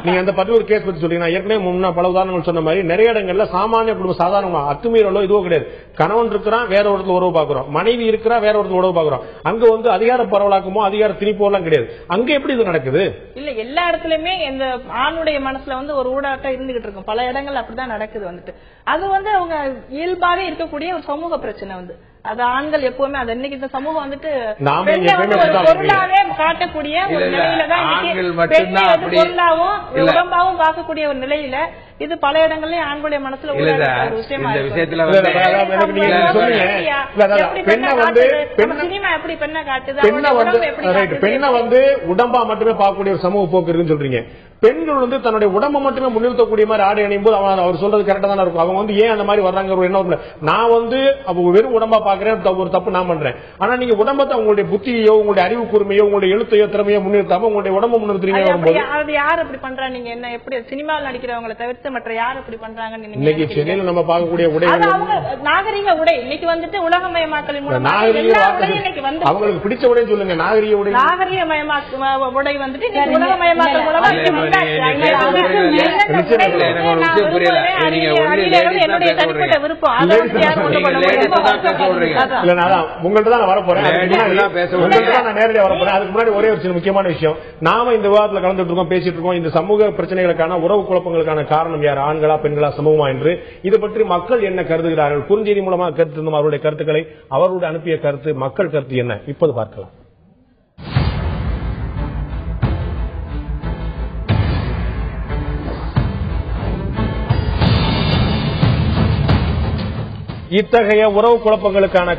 நீங்க அந்த பர்டிகுலர் கேஸ் பத்தி சொல்றீங்க. ஏற்கனவே முன்ன பல உதாரணங்கள் சொன்ன மாதிரி நிறைய இடங்கள்ல சாமானிய குடும்பம் சாதாரணமா அத்துமீறலோ இதுவோ கிடையாது. கணவன் இருக்கிறான், வேற ஒருத்தர் உறவு பாக்குறோம், மனைவி இருக்கிறா, வேற ஒருத்தர் உறவு பாக்குறோம். அங்க வந்து அதிகார பரவலாக்கமோ அதிகார திணிப்போ எல்லாம் கிடையாது. அங்க எப்படி இது நடக்குது? இல்ல எல்லா இடத்துலயுமே இந்த ஆணுடைய மனசுல வந்து ஒரு ஊடாட்டம் இருந்துகிட்டு இருக்கும். பல இடங்கள் அப்படிதான் நடக்குது வந்துட்டு. அது வந்து அவங்க இயல்பாவே இருக்கக்கூடிய ஒரு சமூக பிரச்சனை வந்து. அது ஆண்கள் எப்பவுமே அது இன்னைக்கு இந்த சமூகம் வந்துட்டு பொருளாவே காட்டக்கூடிய ஒரு நிலையில தான் பொருளாவும் உடம்பாவும் பார்க்கக்கூடிய ஒரு நிலையில இது பல இடங்கள்லயும் ஆண்களுடைய மனசுல ஒரு விஷயமா சினிமா எப்படி பெண்ணை காட்டுது, பெண்ணை வந்து உடம்பா மட்டுமே பார்க்கக்கூடிய ஒரு சமூக போக்கு இருக்குன்னு சொல்றீங்க. பெண்கள் வந்து தன்னுடைய உடம்பை மட்டுமே முன்னிறுத்தக்கூடிய மாதிரி ஆடை அணியும் போது அவர் சொல்றது கரெக்டா தான் இருக்கும். அவங்க வந்து ஏன் அந்த மாதிரி வர்றாங்க ஒரு எண்ணம். நான் வந்து வெறும் உடம்பா பாக்குறேன், ஒரு தப்பு நான் பண்றேன். ஆனா நீங்க உடம்பத்தை உங்களுடைய புத்தியோ, உங்களுடைய அறிவு கூர்மையோ, உங்களுடைய உங்களுடைய எழுத்தையோ திறமையோ முன்னிறுத்தாம உங்களுடைய உடம்பு முன்னிறுத்தீங்க. அது யார் அப்படி பண்றா? நீங்க என்ன எப்படி சினிமாவில் நடிக்கிறவங்களை தவிர்த்து மற்ற யார் அப்படி பண்றாங்கன்னு இன்னைக்கு சென்னையில நம்ம பார்க்கக்கூடிய உடை நாகரீக உடை இன்னைக்கு வந்துட்டு உலகமயமாக்கலின் மூலமா அவங்களுக்கு பிடிச்ச உடை சொல்லுங்க. நாகரீக உடை உடை வந்துட்டு உலகமயமாக்கல் மூலமா என்னுடைய தனிப்பட்ட விருப்பம். உங்கள்ட்ட தான் வரப்போறேன், நேரடியாக வரப்போறேன். அதுக்கு முன்னாடி ஒரே ஒரு சில முக்கியமான விஷயம். நாம இந்த விவாதத்தில் கலந்துட்டு இருக்கோம், பேசிட்டு இருக்கோம். இந்த சமூக பிரச்சனைகளுக்கான உறவு குழப்பங்களுக்கான காரணம் யார், ஆண்களா பெண்களா சமூகமா என்று இது பற்றி மக்கள் என்ன கருதுகிறார்கள், குறுஞ்செய்தி மூலமாக கருத்து அவருடைய கருத்துக்களை அவருடைய அனுப்பிய கருத்து மக்கள் கருத்து என்ன இப்போது பார்க்கலாம். இத்தகைய உறவு குழப்பங்களுக்கான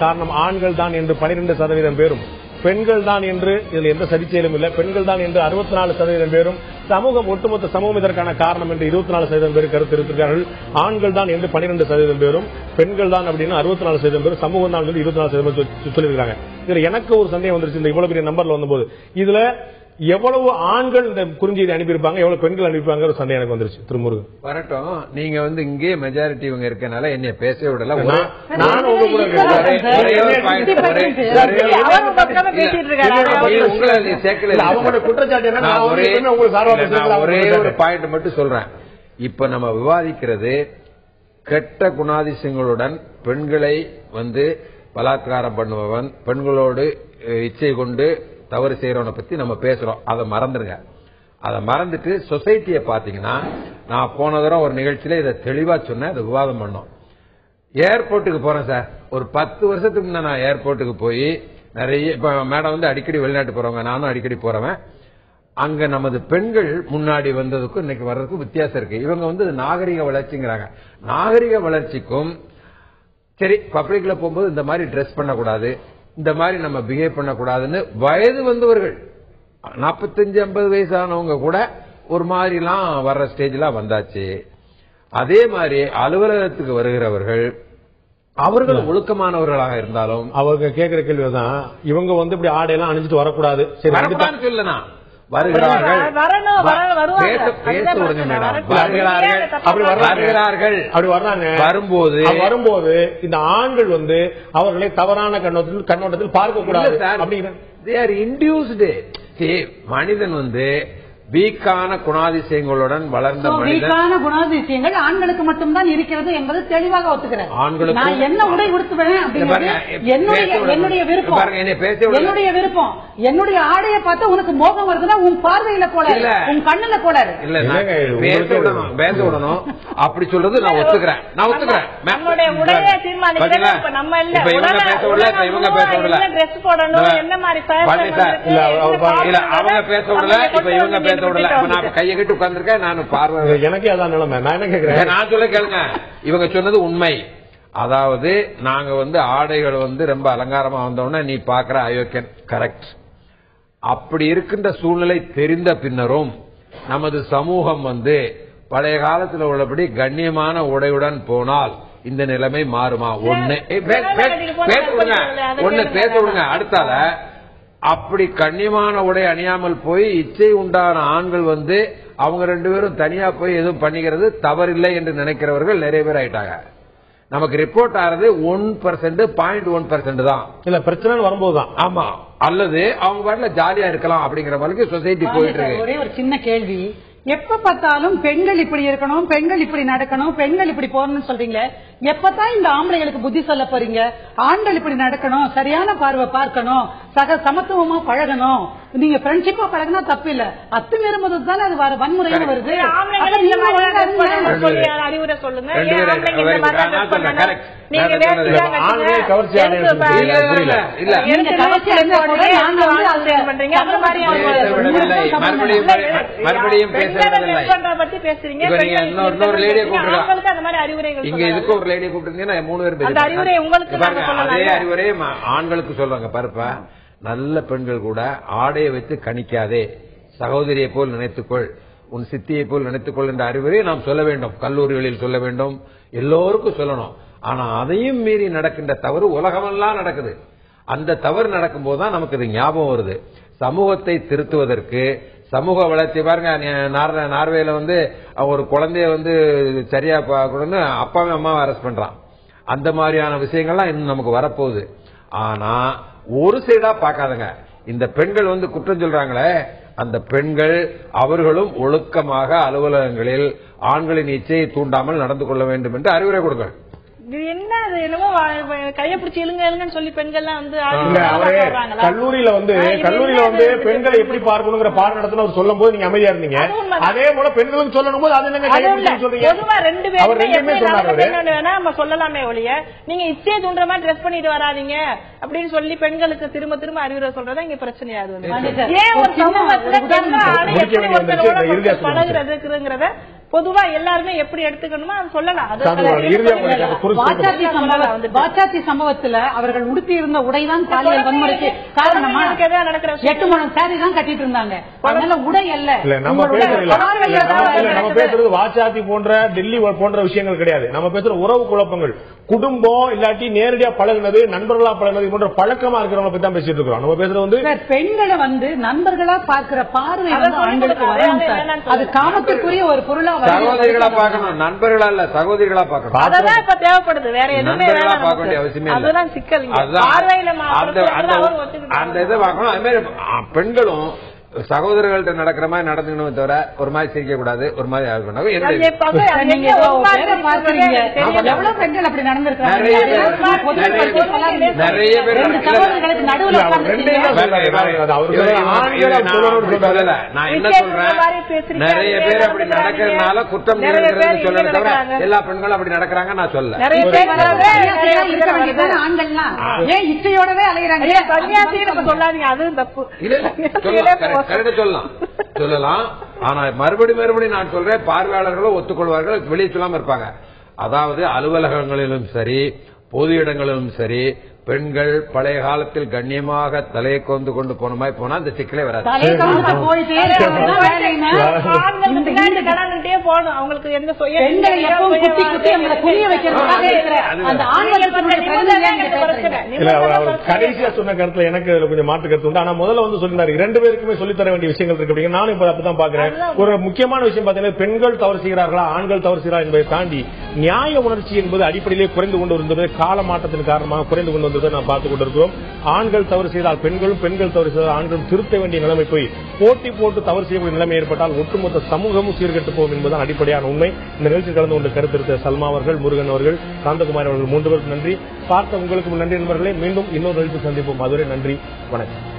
காரணம் ஆண்கள் தான் என்று 12% பேரும், பெண்கள் தான் என்று இதில் எந்த சதிச்செயலும் இல்லை, பெண்கள் தான் என்று 64% பேரும், சமூகம் ஒட்டுமொத்த சமூகம் இதற்கான காரணம் என்று 24% பேர் கருத்து இருக்கிறார்கள். ஆண்கள் தான் என்று 12% பேரும், பெண்கள் தான் அப்படின்னு 64% பேரும், சமூகம் தான் 24% பேர் சொல்லியிருக்காங்க. இதுல எனக்கு ஒரு சந்தேகம் வந்துருச்சு. இந்த இவ்வளவு பெரிய நம்பர்ல வந்தபோது இதுல எவ்வளவு ஆண்கள் இந்த குறுஞ்செய்தி அனுப்பியிருப்பாங்க, எவ்வளவு பெண்கள் அனுப்பியிருப்பாங்க ஒரு சந்தேகம் எனக்கு வந்துருச்சு. திருமுருகன் வரட்டும். நீங்க இங்கே மெஜாரிட்டி இவங்க இருக்கனால என்னைய பேச விடல. நான் உங்க கூட அவங்களோட குற்றச்சாட்டு என்ன, ஒரே ஒரு பாயிண்ட் மட்டும் சொல்றேன். இப்ப நம்ம விவாதிக்கிறது கெட்ட குணாதிசயங்களுடன் பெண்களை பலாத்காரம் பண்ணுபவன், பெண்களோடு இச்சை கொண்டு தவறு செய்யறவனை பத்தி நம்ம பேசுறோம். அதை மறந்துருங்க. அதை மறந்துட்டு சொசைட்டியை பாத்தீங்கன்னா, நான் போன தடவை ஒரு நிகழ்ச்சியில இதை தெளிவா சொன்னேன், அதை விவாதம் பண்ணோம். ஏர்போர்ட்டுக்கு போறேன் சார். ஒரு 10 வருஷத்துக்கு முன்ன நான் ஏர்போர்ட்டுக்கு போய் நிறைய, இப்ப மேடம் அடிக்கடி வெளிநாட்டு போறவங்க, நானும் அடிக்கடி போறவன். அங்க நமது பெண்கள் முன்னாடி வந்ததுக்கும் இன்னைக்கு வர்றதுக்கும் வித்தியாசம் இருக்கு. இவங்க நாகரிக வளர்ச்சிங்கிறாங்க. நாகரிக வளர்ச்சிக்கும் சரி, பப்ளிக்ல போகும்போது இந்த மாதிரி ட்ரெஸ் பண்ணக்கூடாது, இந்த மாதிரி நம்ம பிஹேவ் பண்ணக்கூடாதுன்னு வயது வந்தவர்கள் 45-50 வயசானவங்க கூட ஒரு மாதிரிலாம் வர்ற ஸ்டேஜ்லாம் வந்தாச்சு. அதே மாதிரி அலுவலகத்துக்கு வருகிறவர்கள் அவர்கள் ஒழுக்கமானவர்களாக இருந்தாலும் அவங்க கேட்கிற கேள்விதான், இவங்க இப்படி ஆடையெல்லாம் அணிஞ்சிட்டு வரக்கூடாது. சொல்லனா வருகிறார்கள், பேச விடுங்க மேடம். வரும்போது இந்த ஆண்கள் அவர்களை தவறான கண்ணோட்டத்தில் பார்க்க கூடாது அப்படிங்கிற மனிதன் வீக்கான குணாதிசயங்களுடன் வளர்ந்த வீக்கான குணாதிசயங்கள் ஆண்களுக்கு மட்டும்தான் இருக்கிறது என்பது தெளிவாக ஒத்துக்கிறேன். ஆண்களுக்கு நான் என்ன உடை உடுத்துவேன் என்னுடைய விருப்பம், என்னுடைய விருப்பம். என்னுடைய ஆடையை பார்த்தா உனக்கு மோகம் வருதுன்னா உன் பார்வையில கோளாறு, உன் கண்ணுல கோளாறு இல்ல. பேச விடணும் அப்படி சொல்றது நான் ஒத்துக்கிறேன். இப்ப இவங்க பேச விடல, இவங்க பேச விடல, அவங்க பேச விடல, இப்ப இவங்க பேச கையை கட்டி உட்கார்ந்திருக்கேன். நான் பார்வை எனக்கே அதான் நிலைமை. நான் என்ன கேட்கிறேன், நான் சொல்ல கேளுங்க. இவங்க சொன்னது உண்மை. அதாவது நாங்க ஆடைகள் ரொம்ப அலங்காரமா வந்தோம்னா நீ பாக்குற அயோக்கியன், கரெக்ட். அப்படி இருக்கின்ற சூழ்நிலை தெரிந்த பின்னரும் நமது சமூகம் பழைய காலத்தில் உள்ளபடி கண்ணியமான உடையுடன் போனால் இந்த நிலைமை மாறுமா? ஒண்ணு பேச விடுங்க. அடுத்தால அப்படி கண்ணியமான உடை அணியாமல் போய் இச்சை உண்டான ஆண்கள் அவங்க 2 பேரும் தனியா போய் எதுவும் பண்ணிக்கிறது தவறில்லை என்று நினைக்கிறவர்கள் நிறைய பேர் ஆயிட்டாங்க. நமக்கு ரிப்போர்ட் ஆறது 1%, 0.1% தான். இல்ல பிரச்சனை வரும்போதுதான். ஆமா, அல்லது அவங்க பாட்டுல ஜாலியா இருக்கலாம் அப்படிங்கிற மாதிரி சொசைட்டி போயிட்டு இருக்கு. ஒரே ஒரு சின்ன கேள்வி, எப்ப பார்த்தாலும் பெண்கள் இப்படி இருக்கணும், பெண்கள் இப்படி நடக்கணும், பெண்கள் இப்படி போறணும்னு சொல்றீங்களே, எப்பதான் இந்த ஆம்பளைகளுக்கு புத்தி சொல்ல போறீங்க? ஆண்கள் இப்படி நடக்கணும், சரியான பார்வை பார்க்கணும், சமத்துவமா பழகணும், நீங்க ஃப்ரெண்ட்ஷிப்பா பழகினா தப்பு இல்ல, அத்துமீறும்போது தானே அது வன்முறைன்னு வருது. அறிவுரை சொல்லுங்க. மறுபடியும் இங்க இதுக்கு ஒரு லேடியை கூப்பிட்டுருந்தீங்கன்னா 3 பேர் அதே அறிவுரையே ஆண்களுக்கு சொல்லுவாங்க. பாருப்பா, நல்ல பெண்கள் கூட ஆடையை வைத்து கணிக்காதே, சகோதரியை போல் நினைத்துக்கொள், உன் சித்தியை போல் நினைத்துக்கொள் என்ற அறிவுரையை நாம் சொல்ல வேண்டும். கல்லூரிகளில் சொல்ல வேண்டும், எல்லோருக்கும் சொல்லணும். ஆனா அதையும் மீறி நடக்கின்ற தவறு உலகமெல்லாம் நடக்குது. அந்த தவறு நடக்கும் போதுதான் நமக்கு இது ஞாபகம் வருது. சமூகத்தை திருத்துவதற்கு சமூக வளர்ச்சி பாருங்க, நார்வேல ஒரு குழந்தைய சரியா பார்க்கணும்னு அப்பாவும் அம்மாவும் அரெஸ்ட் பண்றான். அந்த மாதிரியான விஷயங்கள்லாம் இன்னும் நமக்கு வரப்போகுது. ஆனா ஒரு சைடா பார்க்காதங்க. இந்த பெண்கள் குற்றம் சொல்றாங்களே, அந்த பெண்கள் அவர்களும் ஒழுக்கமாக அலுவலகங்களில் ஆண்களின் இச்சையை தூண்டாமல் நடந்து கொள்ள வேண்டும் என்று அறிவுரை கொடுங்கள். இது என்ன, அது என்னமோ கைய பிடிச்சி இழுங்கன்னு சொல்லி பெண்கள்லாம் கல்லூரியில பெண்களை எப்படி பார்க்கணுங்கிற பாடம் நடத்தின அவர் சொல்லும் போது நீங்க அமைதியா இருந்தீங்க. அதே போல பெண்களும் சொல்லணும் போது அது பொதுவா ரெண்டு பேரும் நம்ம சொல்லலாமே ஒழிய நீங்க இச்சையை தூண்டுற மாதிரி ட்ரெஸ் பண்ணிட்டு வராதீங்க அப்படின்னு சொல்லி பெண்களுக்கு திரும்ப திரும்ப அறிவுரை சொல்றதா இங்க பிரச்சனையாது. ஏன் ஒரு சமூகத்துல பழகுறதுங்கிறத பொதுவா எல்லாருமே எப்படி எடுத்துக்கணுமோ அது சொல்லலாம். வாச்சாத்தி சம்பவத்துல அவர்கள் உடுத்தி இருந்த உடைதான் பாலியல் வன்முறைக்கு காரணமா நடக்கிற 8 முழம் சாரி தான் கட்டிட்டு இருந்தாங்க. அதனால உடை அல்ல. நம்ம பேசுறது வாச்சாத்தி போன்ற டெல்லி போன்ற விஷயங்கள் கிடையாது. நம்ம பேசுற உறவு குழப்பங்கள், குடும்பம் இல்லாட்டி நேரடியா பழகுனது, நண்பர்களா பழகுனது போன்ற பழக்கமா இருக்கிறவங்க பத்தி தான் பேசிட்டு இருக்கோம். நம்ம பேசுறது பெண்களை நண்பர்களா பார்க்கிற பார்வை ஆண்களுக்கு வரணும் சார். அது காமத்திற்குரிய ஒரு பொருளா சகோதரிகளா பார்க்கணும், நண்பர்களா இல்ல சகோதரிகளா பார்க்கணும். அதெல்லாம் இப்ப தேவைப்படுது. வேற எதுவுமே பார்க்க வேண்டிய அவசியமே இல்லை. அதுதான் சிக்கல். அந்த இதை பார்க்கணும். அது மாதிரி பெண்களும் சகோதரர்கள்ட்ட நடக்கிற மாதிரி நடந்துக்கணும் தவிர ஒரு மாதிரி சிரிக்க கூடாது, ஒரு மாதிரி நிறைய பேர் நான் என்ன சொல்றேன், நிறைய பேர் அப்படி நடக்கிறதுனால குற்றம் நிகழ்கிறது சொல்றதை தவிர எல்லா பெண்களும் அப்படி நடக்கிறாங்க நான் சொல்ல. இச்சையோடவே அலைகிறாங்க சொல்லாதீங்க, அதுவும் தப்பு. சொல்லலாம். ஆனா மறுபடியும் நான் சொல்றேன், பார்வையாளர்களும் ஒத்துக்கொள்வார்கள், வெளியே சொல்லாம இருப்பாங்க. அதாவது அலுவலகங்களிலும் சரி பொது இடங்களிலும் சரி பெண்கள் பழைய காலத்தில் கண்ணியமாக தலையை கொண்டு போன மாதிரி போனா இந்த சிக்கலே வராது. அவங்களுக்கு எந்த கடைசியா சொன்ன கருத்துல எனக்கு கொஞ்சம் மாற்று கருத்து உண்டு. ஆனா முதல்ல சொல்லிருந்தாரு 2 பேருக்குமே சொல்லித்தர வேண்டிய விஷயங்கள் இருக்கு அப்படிங்க. நானும் இப்ப அப்படிதான் பாக்குறேன். ஒரு முக்கியமான விஷயம் பாத்தீங்கன்னா, பெண்கள் தவறு செய்கிறார்களா ஆண்கள் தவறு செய்கிறார் என்பதை தாண்டி நியாய உணர்ச்சி என்பது அடிப்படையிலே குறைந்து கொண்டு வந்தது. கால மாற்றத்தின் காரணமாக குறைந்து கொண்டு வந்தது நாம் பார்த்துக் கொண்டிருக்கிறோம். ஆண்கள் தவறு செய்தால் பெண்களும், பெண்கள் தவறு செய்தால் ஆண்களும் திருத்த வேண்டிய நிலைமை போய் போட்டி போட்டு தவறு செய்யக்கூடிய நிலைமை ஏற்பட்டால் ஒட்டுமொத்த சமூகமும் சீர்கெட்டு போகும் என்பதுதான் அடிப்படையான உண்மை. இந்த நிகழ்ச்சி கலந்து கொண்டு கருத்திருத்த சல்மா அவர்கள், முருகன் அவர்கள், சாந்தகுமார் அவர்கள் 3 பேருக்கு நன்றி. பார்த்த உங்களுக்கு நன்றி நண்பர்களே. மீண்டும் இன்னொரு நிகழ்ச்சி சந்திப்போம். அதுவரை நன்றி, வணக்கம்.